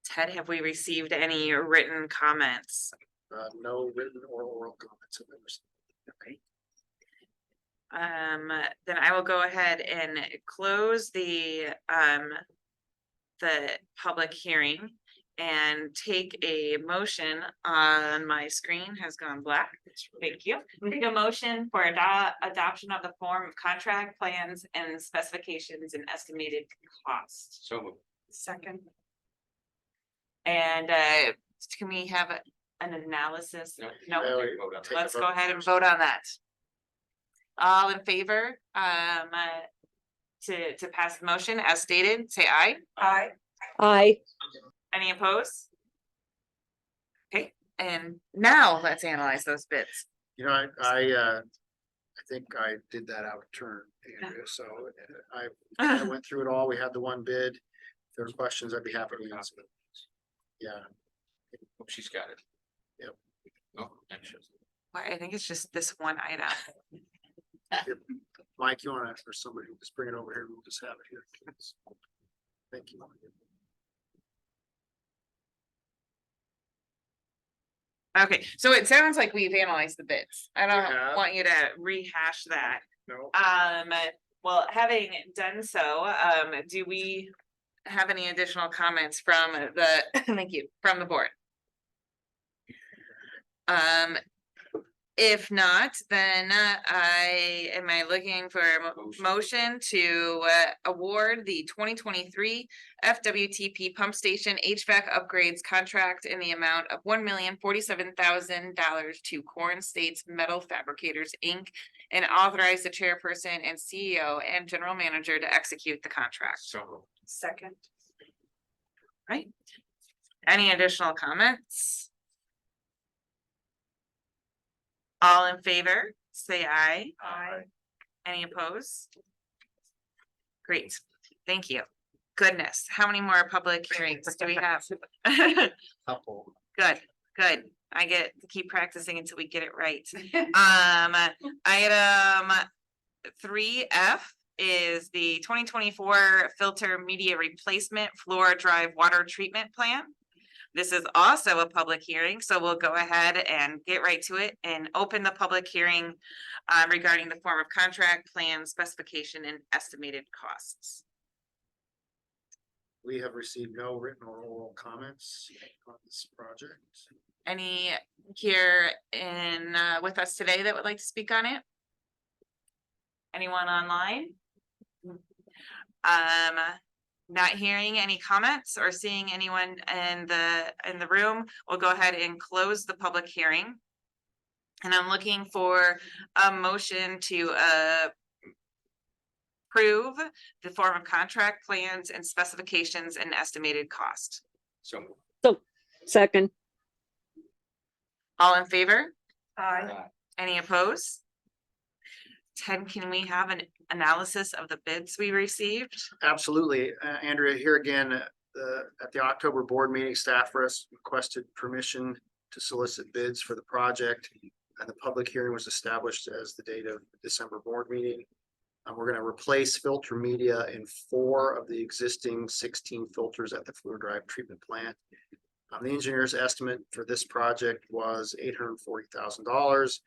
Ted, have we received any written comments? No written or oral comments have been received. Okay. Then I will go ahead and close the public hearing and take a motion on my screen has gone black. Thank you. Take a motion for adoption of the form of contract plans and specifications and estimated cost. So Second. And can we have an analysis? No, Take a let's vote go ahead and first. vote on that. All in favor, to pass the motion as stated, say aye. Aye. Aye. Any opposed? Okay, and now let's analyze those bids. You know, I think I did that out of turn, Andrea, so I went through it all. We had the one bid. If there are questions, I'd be happy to answer them. Yeah. she's got it. Yep. Oh, and she's- Well, I think it's just this one item. Mike, you wanna, or somebody, just bring it over here. We'll just have it here. Thank you. Okay, so it sounds like we've analyzed the bids. I We don't have. want you to rehash that. No. Well, having done so, do we have any additional comments from the, thank you, from the board? If not, then am I looking for a motion to award the 2023 FWTP pump station HVAC upgrades contract in the amount of $1,047,000 to Corn States Metal Fabricators, Inc. and authorize the chairperson and CEO and general manager to execute the contract. So Second. Right? Any additional comments? All in favor, say aye. Aye. Any opposed? Great, thank you. Goodness, how many more public hearings do we have? Couple. Good, good. I get to keep practicing until we get it right. Item 3F is the 2024 filter media replacement floor drive water treatment plan. This is also a public hearing, so we'll go ahead and get right to it and open the public hearing regarding the form of contract, plan, specification, and estimated costs. We have received no written or oral comments on this project. Any here in with us today that would like to speak on it? Anyone online? Not hearing any comments or seeing anyone in the room, we'll go ahead and close the public hearing. And I'm looking for a motion to approve the form of contract plans and specifications and estimated cost. so Second. All in favor? Aye. Any opposed? Ted, can we have an analysis of the bids we received? Absolutely. Andrea, here again, at the October board meeting, staff requested permission to solicit bids for the project. And the public hearing was established as the date of the December board meeting. We're gonna replace filter media in 4 of the existing 16 filters at the fluid drive treatment plant. The engineer's estimate for this project was $840,000.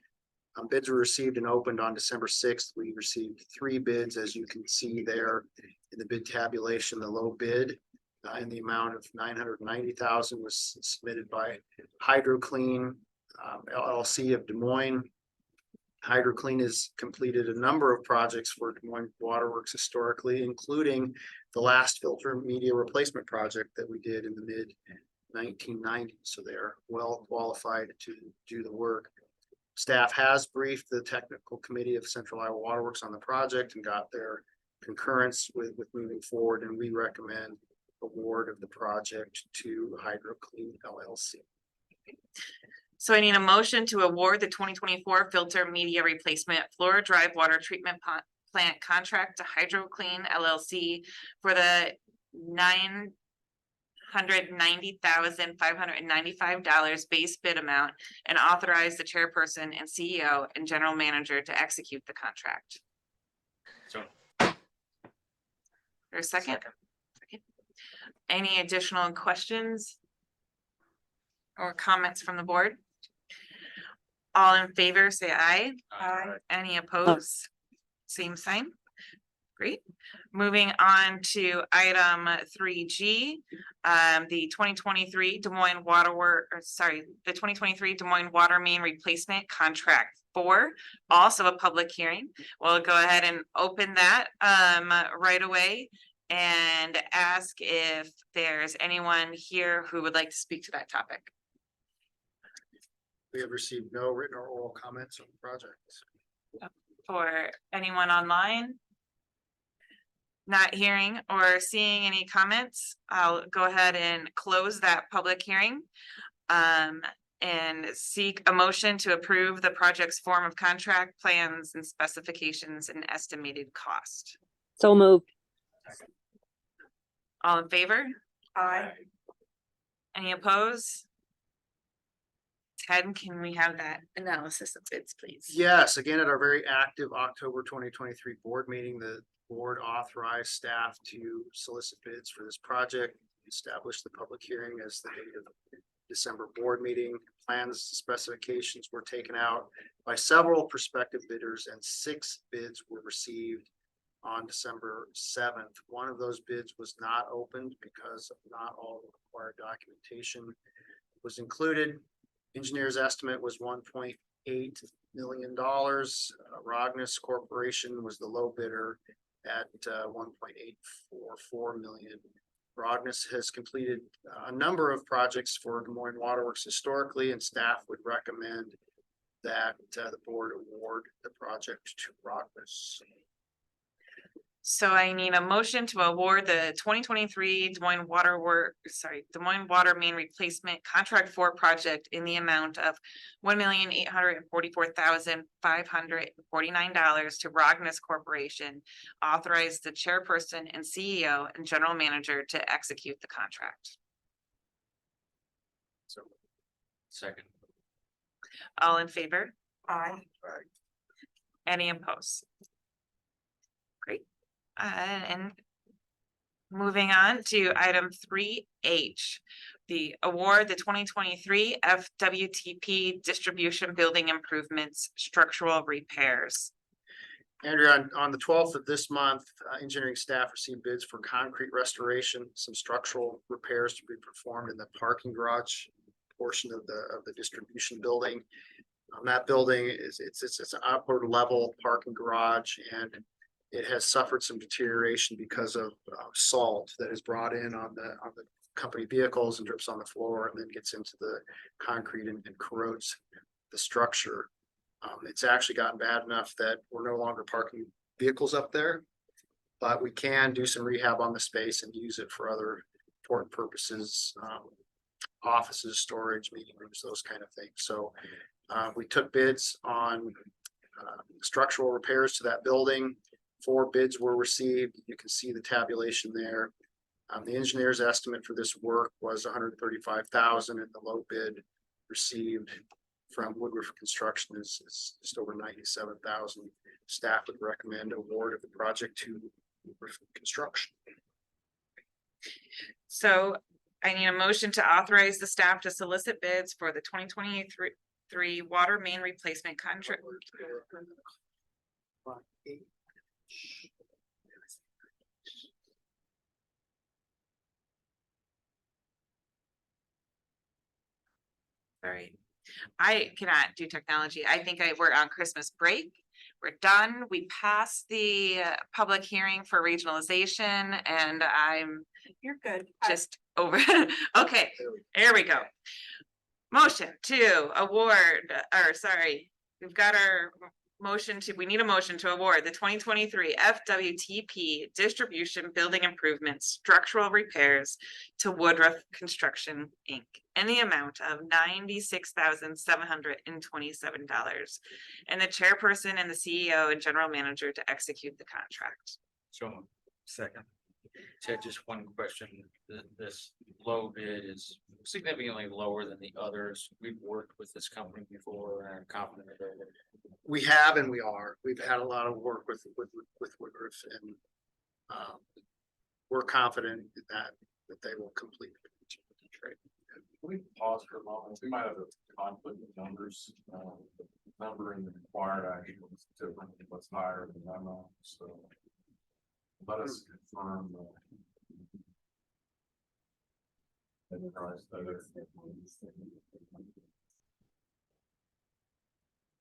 Bids were received and opened on December 6th. We received 3 bids, as you can see there in the bid tabulation. The low bid in the amount of $990,000 was submitted by HydroClean LLC of Des Moines. HydroClean has completed a number of projects for Des Moines Waterworks historically, including the last filter media replacement project that we did in the mid 1990s. So they're well qualified to do the work. Staff has briefed the technical committee of Central Iowa Waterworks on the project and got their concurrence with moving forward, and we recommend award of the project to HydroClean LLC. So I need a motion to award the 2024 filter media replacement floor drive water treatment plant contract to HydroClean LLC for the $990,595 base bid amount, and authorize the chairperson and CEO and general manager to execute the contract. So. For a second? Second. Any additional questions or comments from the board? All in favor, say aye. Aye. Any opposed? Same sign. Great. Moving on to item 3G, the 2023 Des Moines the 2023 Des Moines Water Main Replacement Contract 4, also a public hearing. We'll go ahead and open that right away and ask if there's anyone here who would like to speak to that topic. We have received no written or oral comments on the project. For anyone online? Not hearing or seeing any comments, I'll go ahead and close that public hearing. And seek a motion to approve the project's form of contract, plans and specifications and estimated cost. So moved. All in favor? Aye. Any opposed? Ted, can we have that analysis of bids, please? Yes, again, at our very active October 2023 board meeting, the board authorized staff to solicit bids for this project, establish the public hearing as the date of December board meeting. Plans specifications were taken out by several prospective bidders, and 6 bids were received on December 7th. One of those bids was not opened because not all the required documentation was included. Engineer's estimate was $1.8 million. Rognus Corporation was the low bidder at $1.844 million. Rognus has completed a number of projects for Des Moines Waterworks historically, and staff would recommend that the board award the project to Rognus. So I need a motion to award the 2023 Des Moines Des Moines Water Main Replacement Contract 4 project in the amount of $1,844,549 to Rognus Corporation. Authorize the chairperson and CEO and general manager to execute the contract. Second. All in favor? Aye. Any opposed? Great. And moving on to item 3H, the award the 2023 FWTP distribution building improvements structural repairs. Andrea, on the 12th of this month, engineering staff received bids for concrete restoration, some structural repairs to be performed in the parking garage portion of the distribution building. That building it's an upward level parking garage, and it has suffered some deterioration because of salt that is brought in on the company vehicles and drips on the floor and then gets into the concrete and corrodes the structure. It's actually gotten bad enough that we're no longer parking vehicles up there, but we can do some rehab on the space and use it for other important purposes, offices, storage, meeting rooms, those kind of things. So we took bids on structural repairs to that building. 4 bids were received. You can see the tabulation there. The engineer's estimate for this work was $135,000, and the low bid received from Woodruff Construction is just over $97,000. Staff would recommend award of the project to Woodruff Construction. So I need a motion to authorize the staff to solicit bids for the 2023 water main replacement contract. Sorry, I cannot do technology. I think we're on Christmas break. We're done. We passed the public hearing for regionalization, and You're good. just over. Okay, there we go. Motion to award, we've got our we need a motion to award the 2023 FWTP distribution building improvements structural repairs to Woodruff Construction, Inc. in the amount of $96,727. And the chairperson and the CEO and general manager to execute the contract. So, second. Ted, just one question. This low bid is significantly lower than the others. We've worked with this company before and I'm confident that they're. We have and we are. We've had a lot of work with Woodruff and we're confident that they will complete the trade. We pause for a moment. We might have a conflict of numbers. The number in the required action was different, what's higher than that amount, so. Let us confirm.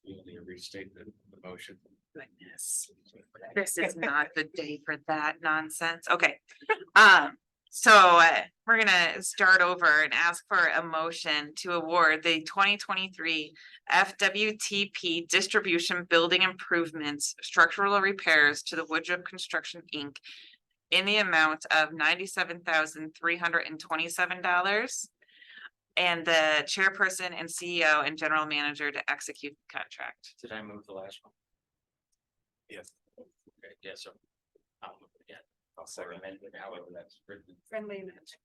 You need to restate the motion. Goodness, this is not the day for that nonsense. Okay. So we're gonna start over and ask for a motion to award the 2023 FWTP distribution building improvements structural repairs to the Woodruff Construction, Inc. in the amount of $97,327. And the chairperson and CEO and general manager to execute the contract. Did I move the last one? Yes. Okay, yeah, so. I'll move it again. I'll second it, however that's written. Friendly amendment.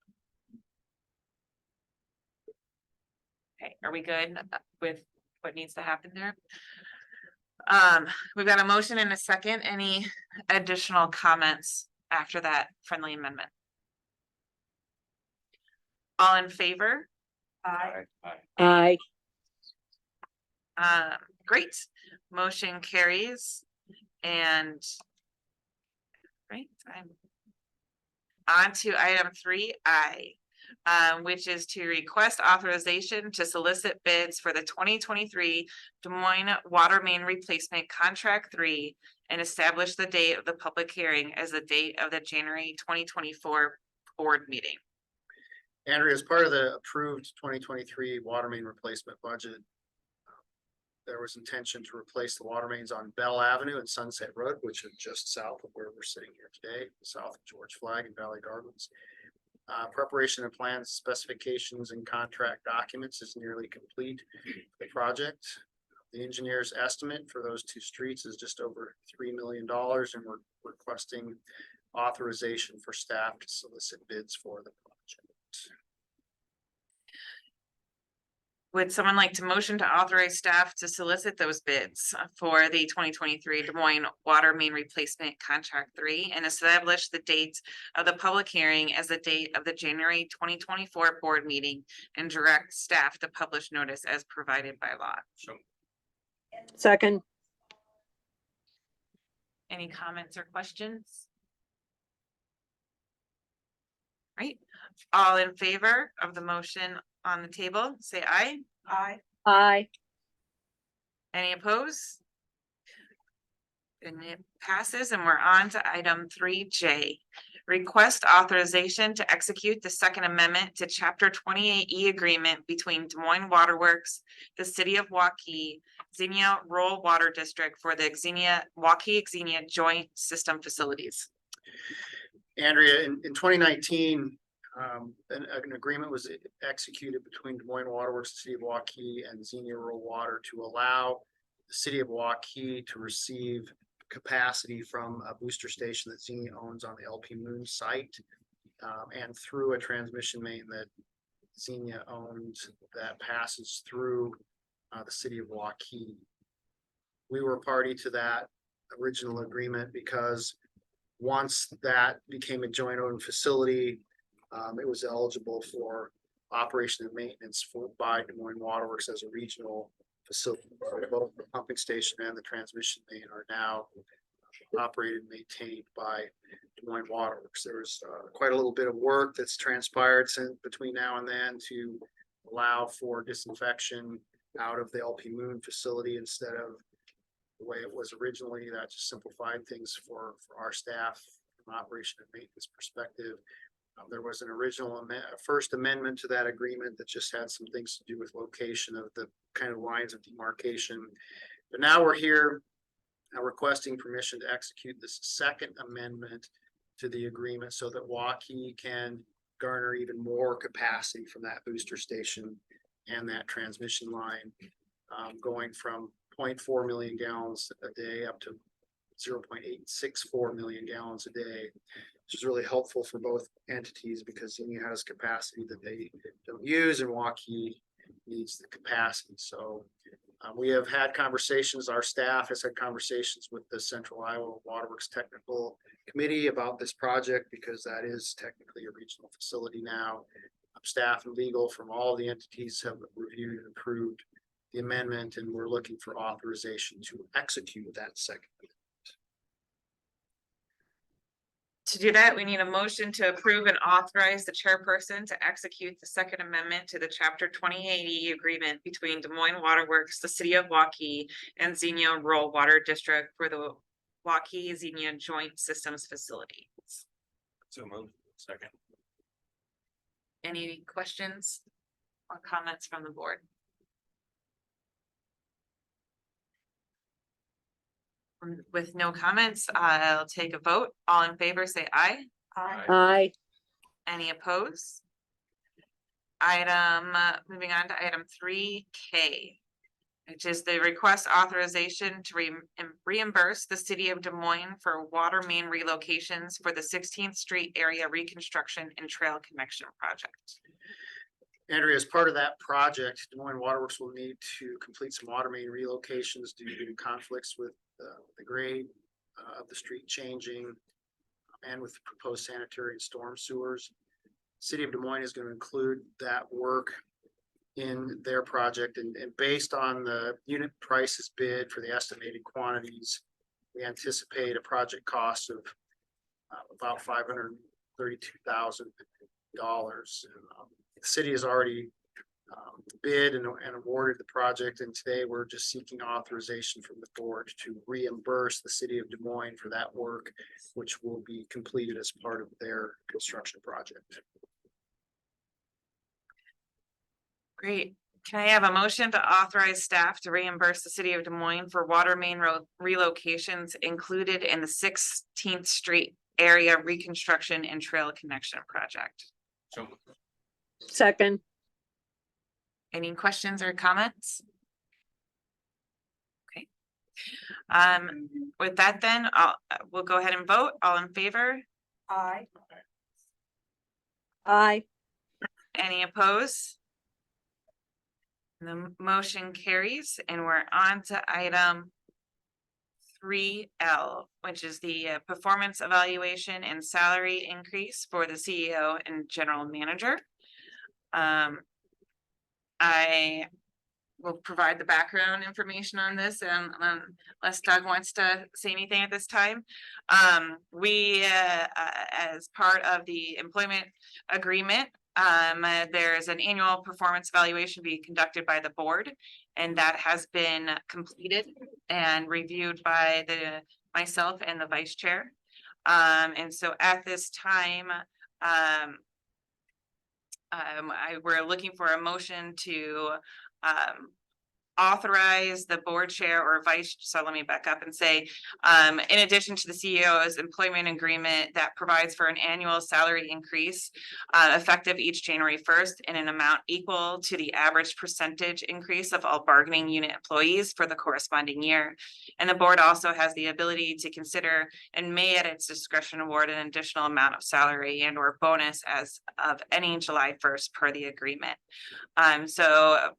Okay, are we good with what needs to happen there? We've got a motion and a second. Any additional comments after that friendly amendment? All in favor? Aye. Great, motion carries. And right, I'm on to item 3I, which is to request authorization to solicit bids for the 2023 Des Moines Water Main Replacement Contract 3 and establish the date of the public hearing as the date of the January 2024 board meeting. Andrea, as part of the approved 2023 water main replacement budget, there was intention to replace the water mains on Bell Avenue and Sunset Road, which are just south of where we're sitting here today, south of George Flagg and Valley Gardens. Preparation of plans, specifications, and contract documents is nearly complete for the project. The engineer's estimate for those two streets is just over $3 million, and we're requesting authorization for staff to solicit bids for the project. Would someone like to motion to authorize staff to solicit those bids for the 2023 Des Moines Water Main Replacement Contract 3 and establish the date of the public hearing as the date of the January 2024 board meeting and direct staff to publish notice as provided by law? So. Second. Any comments or questions? Right, all in favor of the motion on the table, say aye. Aye. Aye. Any opposed? And it passes, and we're on to item 3J. Request authorization to execute the Second Amendment to Chapter 28E agreement between Des Moines Waterworks, the City of Waukee, Xenia Rural Water District for the Waukee-Xenia Joint System Facilities. Andrea, in 2019, an agreement was executed between Des Moines Waterworks, the City of Waukee, and Xenia Rural Water to allow the City of Waukee to receive capacity from a booster station that Xenia owns on the LP Moon site, and through a transmission main that Xenia owns that passes through the City of Waukee. We were party to that original agreement because once that became a joint owned facility, it was eligible for operation and maintenance by Des Moines Waterworks as a regional facility. Both the pumping station and the transmission main are now operated and maintained by Des Moines Waterworks. There was quite a little bit of work that's transpired between now and then to allow for disinfection out of the LP Moon facility instead of the way it was originally. That just simplified things for our staff from an operation and maintenance perspective. There was an original first amendment to that agreement that just had some things to do with location of the kind of lines of demarcation. But now we're here requesting permission to execute this second amendment to the agreement so that Waukee can garner even more capacity from that booster station and that transmission line, going from 0.4 million gallons a day up to 0.864 million gallons a day, which is really helpful for both entities because Xenia has capacity that they don't use and Waukee needs the capacity. So we have had conversations, our staff has had conversations with the Central Iowa Waterworks Technical Committee about this project because that is technically a regional facility now. Staff and legal from all the entities have reviewed and approved the amendment, and we're looking for authorization to execute that second. To do that, we need a motion to approve and authorize the chairperson to execute the second amendment to the chapter 2080 agreement between Des Moines Waterworks, the city of Waukee, and Xenia Rural Water District for the Waukee Xenia Joint Systems Facility. So move. Second. Any questions or comments from the board? With no comments, I'll take a vote. All in favor, say aye. Aye. Any opposed? Moving on to item 3K, which is the request authorization to reimburse the city of Des Moines for water main relocations for the 16th Street area reconstruction and trail connection project. Andrea, as part of that project, Des Moines Waterworks will need to complete some water main relocations due to conflicts with the grade of the street changing and with the proposed sanitary and storm sewers. City of Des Moines is going to include that work in their project, and based on the unit prices bid for the estimated quantities, we anticipate a project cost of about $532,000. The city has already bid and awarded the project, and today we're just seeking authorization from the board to reimburse the city of Des Moines for that work, which will be completed as part of their construction project. Great. Can I have a motion to authorize staff to reimburse the city of Des Moines for water main relocations included in the 16th Street area reconstruction and trail connection project? So Second. Any questions or comments? Okay. With that then, we'll go ahead and vote. All in favor? Aye. Aye. Any opposed? The motion carries, and we're on to item 3L, which is the performance evaluation and salary increase for the CEO and general manager. I will provide the background information on this, unless Doug wants to say anything at this time. We, as part of the employment agreement, there's an annual performance evaluation being conducted by the board, and that has been completed and reviewed by myself and the vice chair. And so at this time, we're looking for a motion to authorize the board chair or vice. So let me back up and say, in addition to the CEO's employment agreement that provides for an annual salary increase effective each January 1st in an amount equal to the average percentage increase of all bargaining unit employees for the corresponding year. And the board also has the ability to consider and may at its discretion award an additional amount of salary and or bonus as of any July 1st per the agreement. So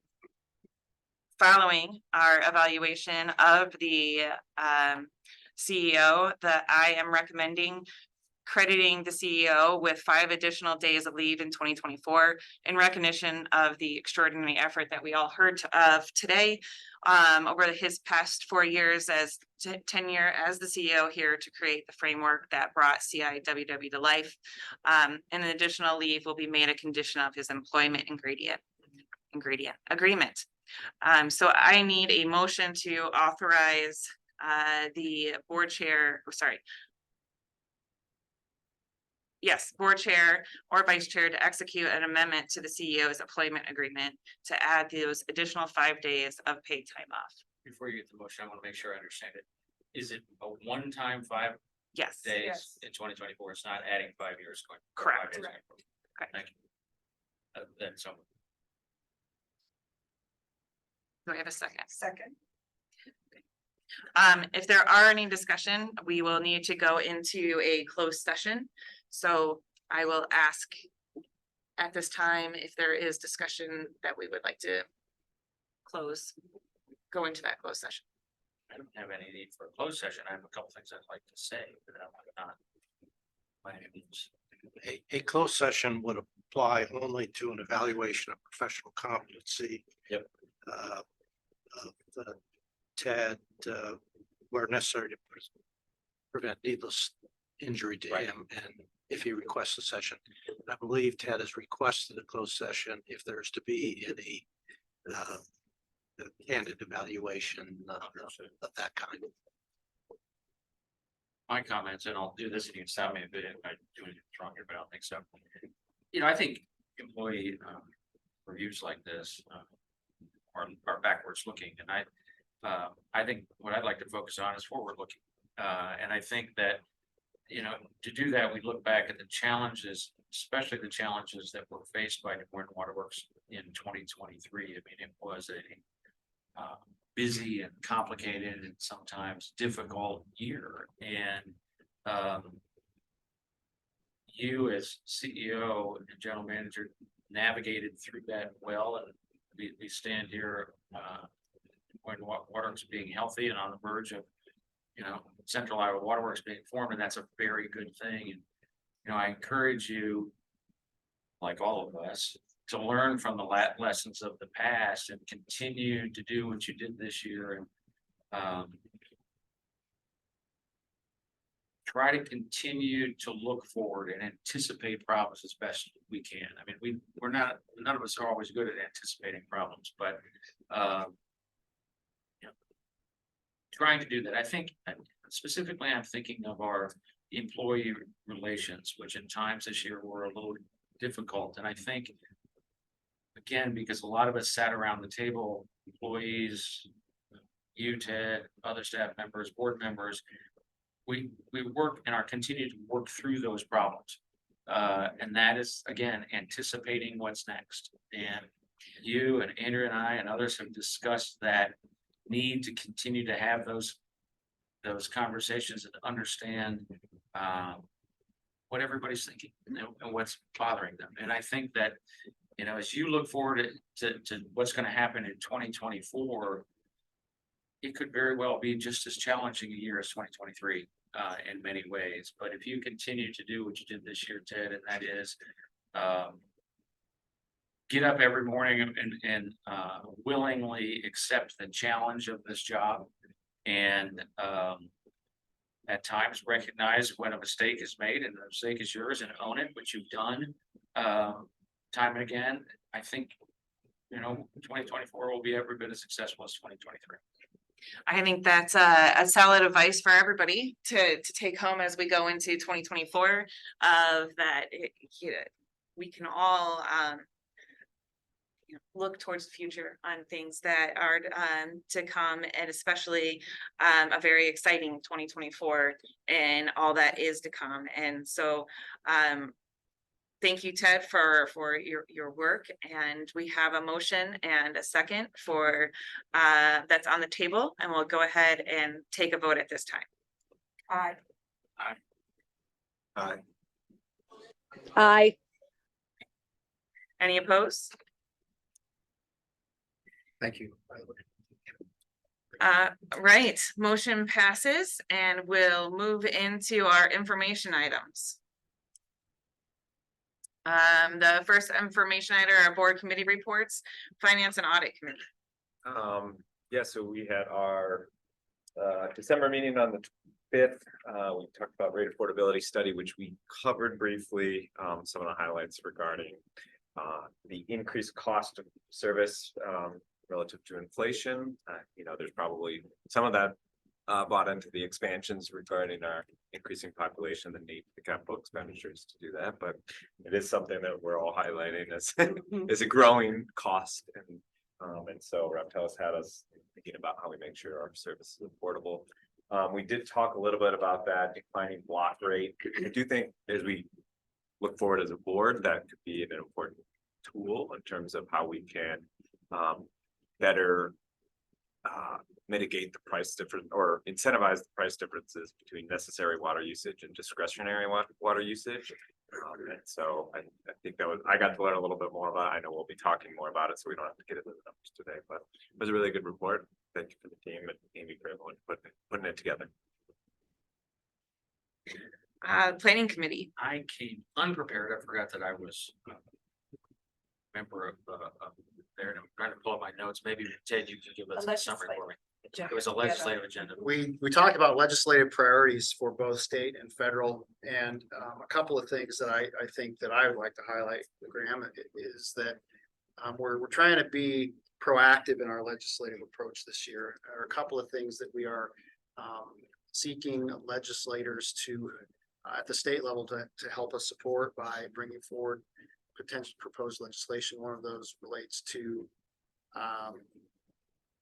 following our evaluation of the CEO, that I am recommending crediting the CEO with 5 additional days of leave in 2024 in recognition of the extraordinary effort that we all heard of today over his past 4 years as tenure as the CEO here to create the framework that brought CIWW to life. And an additional leave will be made a condition of his employment agreement. So I need a motion to authorize the board chair, board chair or vice chair to execute an amendment to the CEO's employment agreement to add those additional 5 days of paid time off. before you get the motion, I want to make sure I understand it. Is it a one-time 5 Yes. days Yes. in 2024? It's not adding 5 years going. or 5 Correct. days Correct. going. Correct. Thank you. Then so. Do I have a second? Second. If there are any discussion, we will need to go into a closed session. So I will ask at this time if there is discussion that we would like to go into that closed session. I don't have any need for a closed session. I have a couple things I'd like to say, but I'm not. By any means. A closed session would apply only to an evaluation of professional competency. Yep. Of Ted, where necessary to prevent needless injury to Right. him, and if he requests a session. I believe Ted has requested a closed session if there's to be any candid evaluation of that kind. My comments, and I'll do this, and you can stop me if I do anything wrong here, but I don't think so. You know, I think employee reviews like this are backwards looking, and I think what I'd like to focus on is forward looking. And I think that, you know, to do that, we look back at the challenges, especially the challenges that were faced by Des Moines Waterworks in 2023. I mean, it was a busy and complicated and sometimes difficult year. And you as CEO and general manager navigated through that well, and we stand here when Waterworks being healthy and on the verge of, you know, Central Iowa Waterworks being formed, and that's a very good thing. And, you know, I encourage you, like all of us, to learn from the lessons of the past and continue to do what you did this year, and try to continue to look forward and anticipate problems as best we can. I mean, none of us are always good at anticipating problems, but you know, trying to do that. I think specifically I'm thinking of our employee relations, which in times this year were a little difficult. And I think, again, because a lot of us sat around the table, employees, you, Ted, other staff members, board members, we work and are continuing to work through those problems. And that is, again, anticipating what's next. And you and Andrew and I and others have discussed that need to continue to have those conversations and understand what everybody's thinking and what's bothering them. And I think that, you know, as you look forward to what's going to happen in 2024, it could very well be just as challenging a year as 2023 in many ways. But if you continue to do what you did this year, Ted, and that is get up every morning and willingly accept the challenge of this job, and at times recognize when a mistake is made and the mistake is yours, and own it, which you've done time and again. I think, you know, 2024 will be every bit as successful as 2023. I think that's a solid advice for everybody to take home as we go into 2024, of that we can all look towards the future on things that are to come, and especially a very exciting 2024 and all that is to come. And so thank you, Ted, for your work. And we have a motion and a second for that's on the table, and we'll go ahead and take a vote at this time. Aye. Aye. Aye. Any opposed? Thank you. Right, motion passes, and we'll move into our information items. The first information item are board committee reports, finance and audit committee. Yeah, so we had our December meeting on the 5th. We talked about rate affordability study, which we covered briefly, some of the highlights regarding the increased cost of service relative to inflation. You know, there's probably some of that bought into the expansions regarding our increasing population, the need for capital expenditures to do that, but it is something that we're all highlighting as is a growing cost, and And so Reptel's had us thinking about how we make sure our service is affordable. We did talk a little bit about that declining block rate. I do think as we look forward as a board, that could be an important tool in terms of how we can better mitigate the price difference or incentivize the price differences between necessary water usage and discretionary water usage. And so I think I got to learn a little bit more about it. I know we'll be talking more about it, so we don't have to get into the numbers today, but it was a really good report. Thank you for the team and Amy for everyone putting it together. Planning committee. I came unprepared. I forgot that I was a member of there. And I'm trying to pull up my notes. Maybe Ted, you could give us a summary for me. It was a legislative agenda. We talked about legislative priorities for both state and federal, and a couple of things that I think that I would like to highlight, Graham, is that we're trying to be proactive in our legislative approach this year. There are a couple of things that we are seeking legislators to at the state level to help us support by bringing forward potential proposed legislation. One of those relates to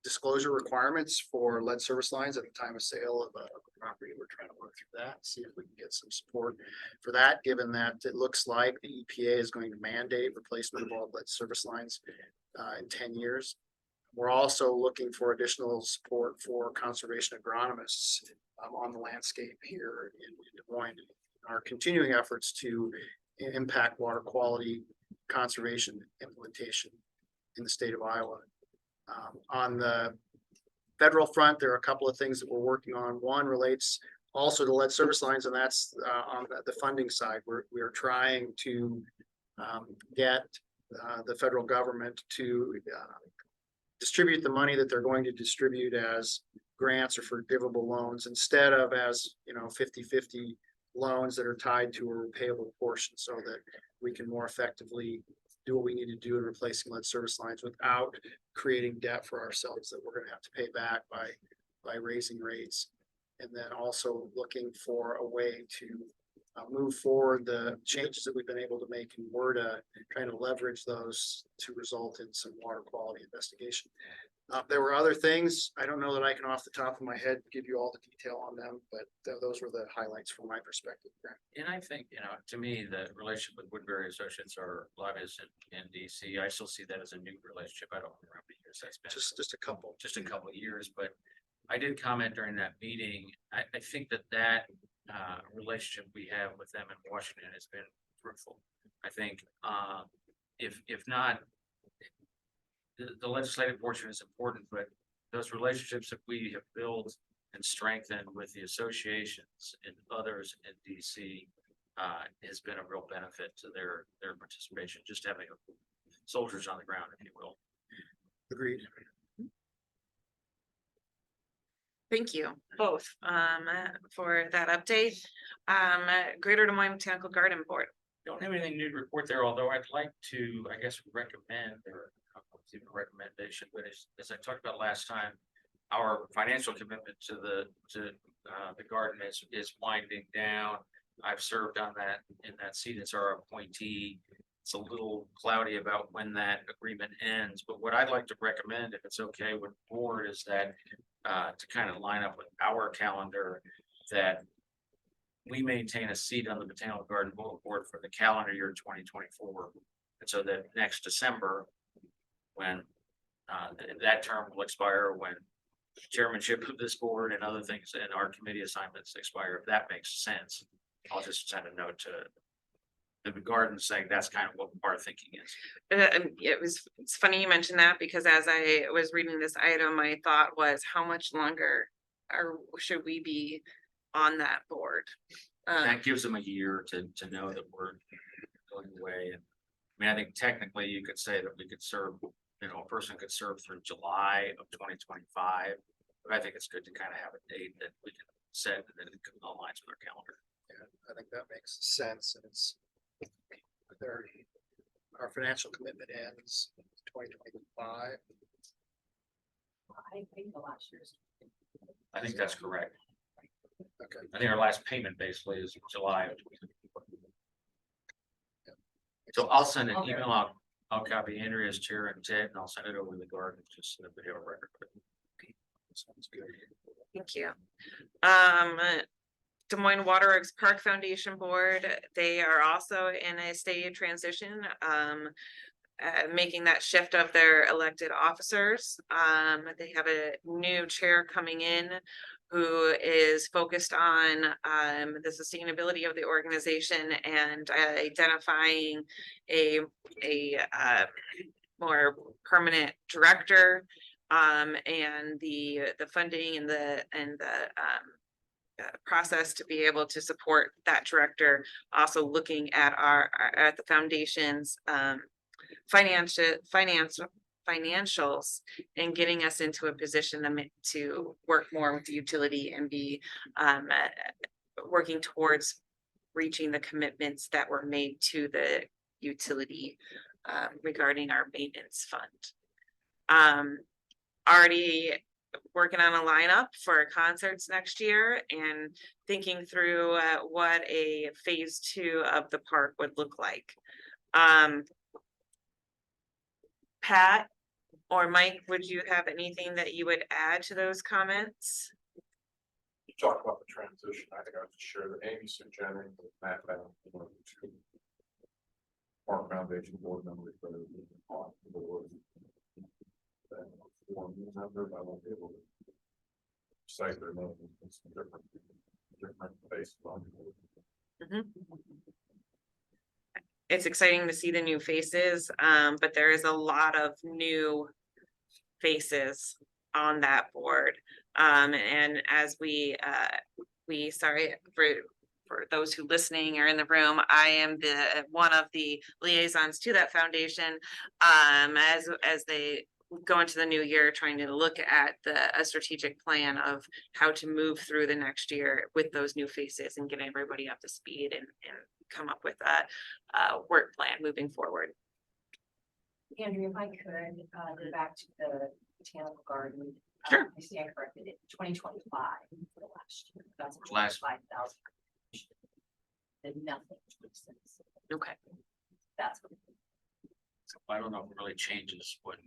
disclosure requirements for lead service lines at the time of sale of a property. We're trying to work through that, see if we can get some support for that, given that it looks like the EPA is going to mandate replacement of all lead service lines in 10 years. We're also looking for additional support for conservation agronomists on the landscape here in Des Moines. Our continuing efforts to impact water quality conservation implementation in the state of Iowa. On the federal front, there are a couple of things that we're working on. One relates also to lead service lines, and that's on the funding side. We are trying to get the federal government to distribute the money that they're going to distribute as grants or forgivable loans instead of as 50-50 loans that are tied to a repayable portion, so that we can more effectively do what we need to do in replacing lead service lines without creating debt for ourselves that we're going to have to pay back by raising rates. And then also looking for a way to move forward the changes that we've been able to make in WRDA, trying to leverage those to result in some water quality investigation. There were other things. I don't know that I can off the top of my head give you all the detail on them, but those were the highlights from my perspective. And I think, to me, the relationship with Woodbury Associates or Lobbies in DC, I still see that as a new relationship. I don't remember how many years that's been. Just a couple of years, but I did comment during that meeting. I think that relationship we have with them in Washington has been fruitful. I think if not, the legislative portion is important, but those relationships that we have built and strengthened with the associations and others in DC has been a real benefit to their participation, just having soldiers on the ground, if you will. Agreed. Thank you both for that update. Greater Des Moines Botanical Garden Board. Don't have anything new to report there, although I'd like to, I guess, recommend or even a recommendation, but as I talked about last time, our financial commitment to the garden is winding down. I've served on that in that seat as our appointee. It's a little cloudy about when that agreement ends, but what I'd like to recommend, if it's okay with the board, is that to kind of line up with our calendar, that we maintain a seat on the Botanical Garden Board for the calendar year 2024. And so that next December, when that term will expire, when chairmanship of this board and other things and our committee assignments expire, if that makes sense, I'll just send a note to the garden saying that's kind of what our thinking is. It's funny you mentioned that, because as I was reading this item, my thought was, how much longer should we be on that board? That gives them a year to know that we're going away. And I mean, I think technically you could say that we could serve, a person could serve through July of 2025, but I think it's good to kind of have a date that we can set and then it aligns with our calendar. Yeah, I think that makes sense, and it's our financial commitment ends 2025. I think that's correct. Okay. I think our last payment basically is July of 2024. So I'll send an email out I'll copy Andrea's chair and Ted, and I'll send it over to the garden, just in the video record. Sounds good. Thank you. Des Moines Waterworks Park Foundation Board, they are also in a state of transition, making that shift of their elected officers. They have a new chair coming in who is focused on the sustainability of the organization and identifying a more permanent director, and the funding and the process to be able to support that director. Also looking at at the foundation's financials and getting us into a position to work more with the utility and be working towards reaching the commitments that were made to the utility regarding our maintenance fund. Already working on a lineup for concerts next year and thinking through what a phase 2 of the park would look like. Pat or Mike, would you have anything that you would add to those comments? You talked about the transition. I think I would share that Amy suggested with Matt Bell, two Park Foundation board members that are on the board. And one member, I won't be able to cite their name. It's different based on. It's exciting to see the new faces, but there is a lot of new faces on that board. And as we sorry for those who listening or in the room, I am one of the liaisons to that foundation. As they go into the new year, trying to look at a strategic plan of how to move through the next year with those new faces and get everybody up to speed and come up with a work plan moving forward. Andrew, if I could go back to the botanical garden. Sure. I stand corrected, 2025 for the last year. That's Last. 5,000. And nothing since. Okay. That's what. So I don't know if it really changes what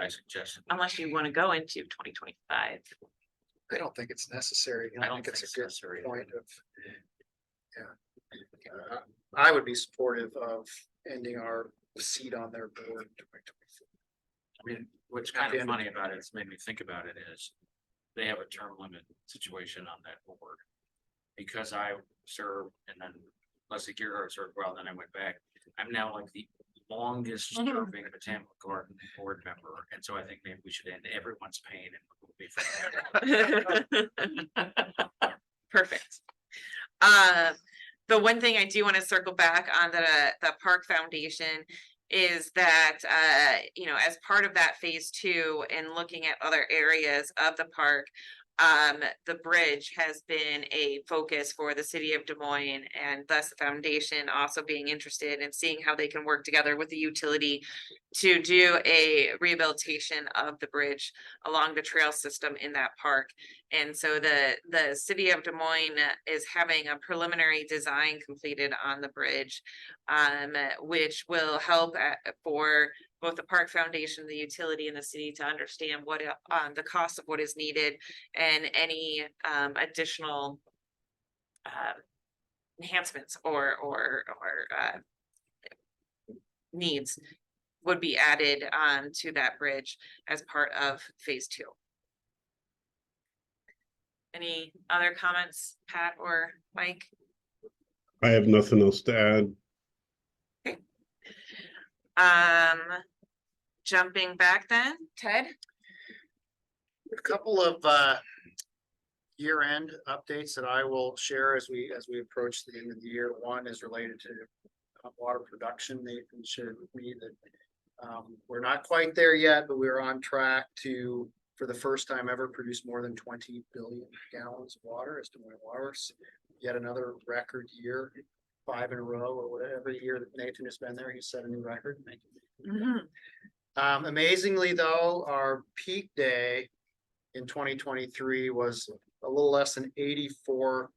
I suggested. Unless you want to go into 2025. I don't think it's necessary. I don't think it's a think good it's necessary. point of. Yeah. I would be supportive of ending our seat on their board. I mean, what's kind of funny about it, it's made me think about it is they have a term limit situation on that board. Because I served and then Leslie Gearhart served, well, then I went back. I'm now like the longest serving botanical garden board member. And so I think maybe we should end everyone's pain and move me. Perfect. The one thing I do want to circle back on the Park Foundation is that, as part of that phase 2 and looking at other areas of the park, the bridge has been a focus for the city of Des Moines, and thus the foundation also being interested in seeing how they can work together with the utility to do a rehabilitation of the bridge along the trail system in that park. And so the city of Des Moines is having a preliminary design completed on the bridge, which will help for both the Park Foundation, the utility, and the city to understand what the cost of what is needed and any additional enhancements or needs would be added to that bridge as part of phase 2. Any other comments, Pat or Mike? I have nothing else to add. Jumping back then, Ted? A couple of year-end updates that I will share as we approach the end of the year. One is related to water production. Nathan shared with me that we're not quite there yet, but we're on track to, for the first time ever, produce more than 20 billion gallons of water as Des Moines Waterworks. Yet another record year, 5 in a row, or whatever year that Nathan has been there, he set a new record. Thank you. Amazingly though, our peak day in 2023 was a little less than 84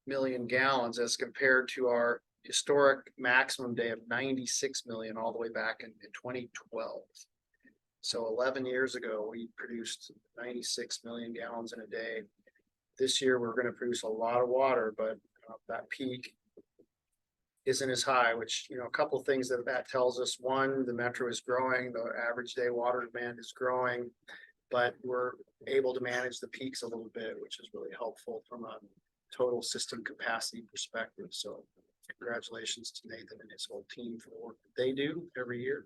million gallons as compared to our historic maximum day of 96 million all the way back in 2012. So 11 years ago, we produced 96 million gallons in a day. This year, we're going to produce a lot of water, but that peak isn't as high, which, a couple of things that tells us. One, the metro is growing, the average day water demand is growing, but we're able to manage the peaks a little bit, which is really helpful from a total system capacity perspective. So congratulations to Nathan and his whole team for the work that they do every year.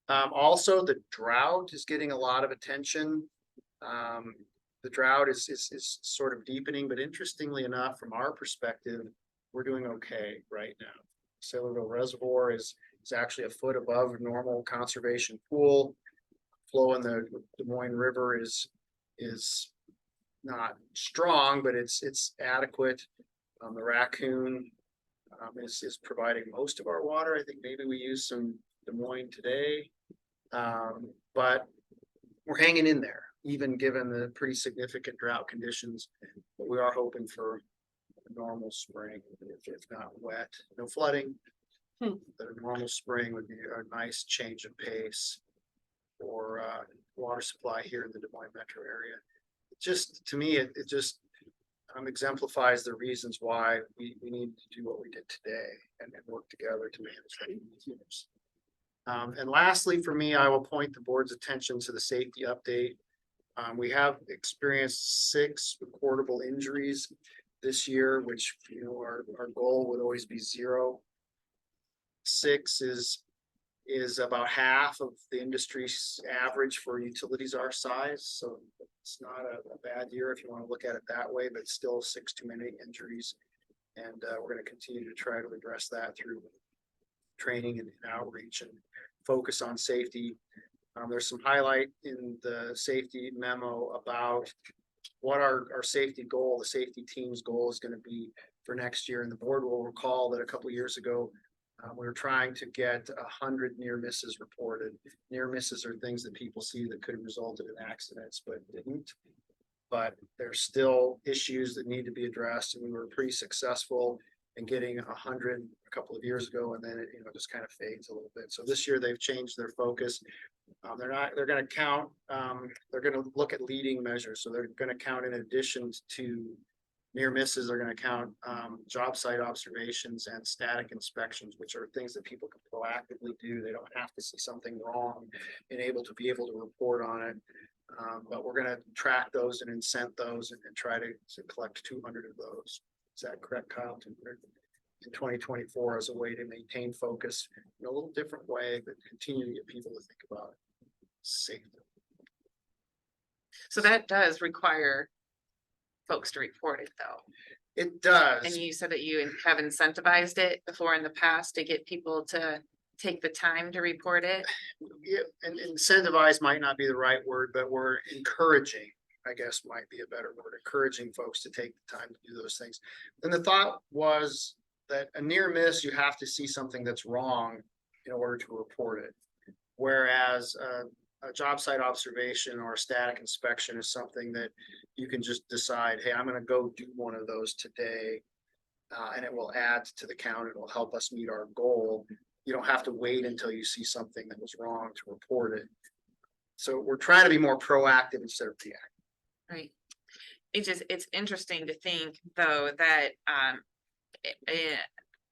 Also, the drought is getting a lot of attention. The drought is sort of deepening, but interestingly enough, from our perspective, we're doing okay right now. Sailorville Reservoir is actually a foot above normal conservation pool. Flow in the Des Moines River is not strong, but it's adequate. The Raccoon is providing most of our water. I think maybe we use some Des Moines today, but we're hanging in there, even given the pretty significant drought conditions. But we are hoping for a normal spring, if not wet, no flooding. The normal spring would be a nice change of pace for water supply here in the Des Moines metro area. Just to me, it just exemplifies the reasons why we need to do what we did today and work together to manage that. And lastly, for me, I will point the board's attention to the safety update. We have experienced 6 recordable injuries this year, which our goal would always be 0. 6 is about half of the industry's average for utilities our size. So it's not a bad year if you want to look at it that way, but still 6 too many injuries. And we're going to continue to try to address that through training and outreach and focus on safety. There's some highlight in the safety memo about what our safety goal, the safety team's goal is going to be for next year. And the board will recall that a couple of years ago, we were trying to get 100 near misses reported. Near misses are things that people see that could have resulted in accidents, but didn't. But there's still issues that need to be addressed, and we were pretty successful in getting 100 a couple of years ago, and then it just kind of fades a little bit. So this year they've changed their focus. They're going to count. They're going to look at leading measures. So they're going to count, in addition to near misses, are going to count job site observations and static inspections, which are things that people can proactively do. They don't have to see something wrong and be able to report on it. But we're going to track those and incent those and try to collect 200 of those. Is that correct, Kyle? In 2024 as a way to maintain focus in a little different way, but continue to get people to think about safety. So that does require folks to report it, though. It does. And you said that you have incentivized it before in the past to get people to take the time to report it. Yeah, and incentivize might not be the right word, but we're encouraging, I guess might be a better word, encouraging folks to take the time to do those things. And the thought was that a near miss, you have to see something that's wrong in order to report it. Whereas a job site observation or a static inspection is something that you can just decide, hey, I'm going to go do one of those today, and it will add to the count. It will help us meet our goal. You don't have to wait until you see something that was wrong to report it. So we're trying to be more proactive instead of reactive. Right. It's interesting to think, though, that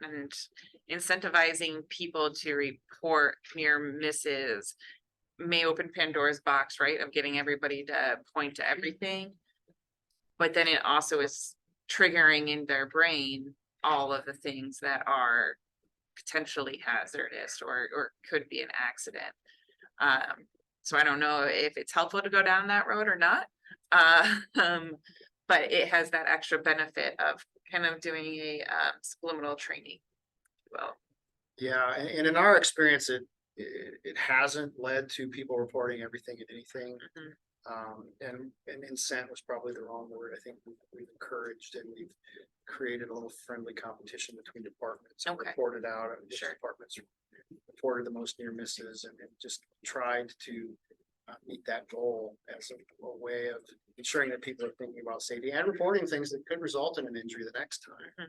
and incentivizing people to report near misses may open Pandora's box, right, of getting everybody to point to everything. But then it also is triggering in their brain all of the things that are potentially hazardous or could be an accident. So I don't know if it's helpful to go down that road or not. But it has that extra benefit of kind of doing a subliminal training. Well, yeah, and in our experience, it hasn't led to people reporting everything and anything. And incent was probably the wrong word. I think we've encouraged and we've created a little friendly competition between departments and reported out. Departments reported the most near misses and just tried to meet that goal as a way of ensuring that people are thinking about safety and reporting things that could result in an injury the next time.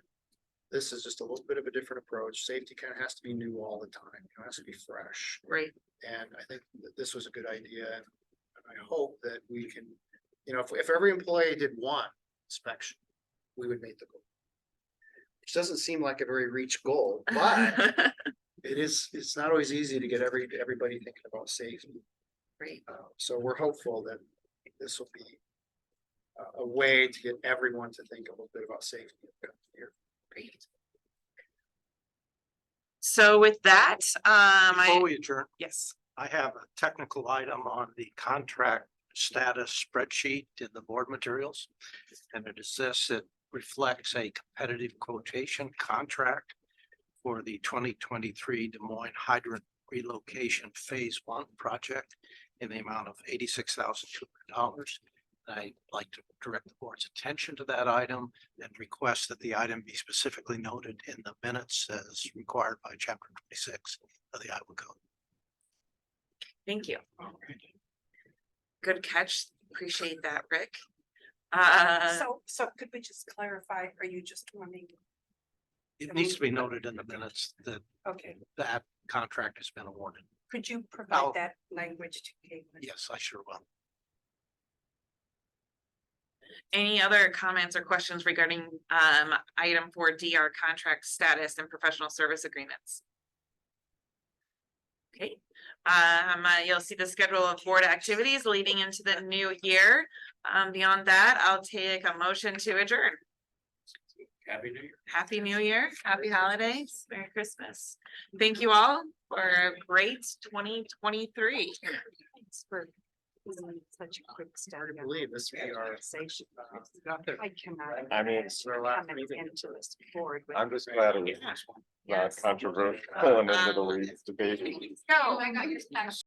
this is just a little bit of a different approach. Safety kind of has to be new all the time. It has to be fresh. Right. And I think that this was a good idea. And I hope that we can, if every employee did one inspection, we would make the goal. Which doesn't seem like a very reach goal, but it's not always easy to get everybody thinking about safety. Right. So we're hopeful that this will be a way to get everyone to think a little bit about safety here. Great. So with that, Before we adjourn, yes. I have a technical item on the contract status spreadsheet in the board materials. And it is this, it reflects a competitive quotation contract for the 2023 Des Moines hydrant relocation phase 1 project in the amount of $86,200. I'd like to direct the board's attention to that item and request that the item be specifically noted in the minutes as required by chapter 26 of the Iowa Code. Thank you. Good catch. Appreciate that, Rick. So could we just clarify, are you just wanting, It needs to be noted in the minutes that okay, that contract has been awarded. could you provide that language to Caitlin? Yes, I sure will. Any other comments or questions regarding item 4DR contract status and professional service agreements? Okay, you'll see the schedule of board activities leading into the new year. Beyond that, I'll take a motion to adjourn. Happy New Year. Happy New Year, happy holidays, Merry Christmas. Thank you all for a great 2023. Thanks for such a quick start. I believe this will be our. I cannot. I mean, Coming into this board. I'm just glad it was not controversial and into the weeds debate. Go.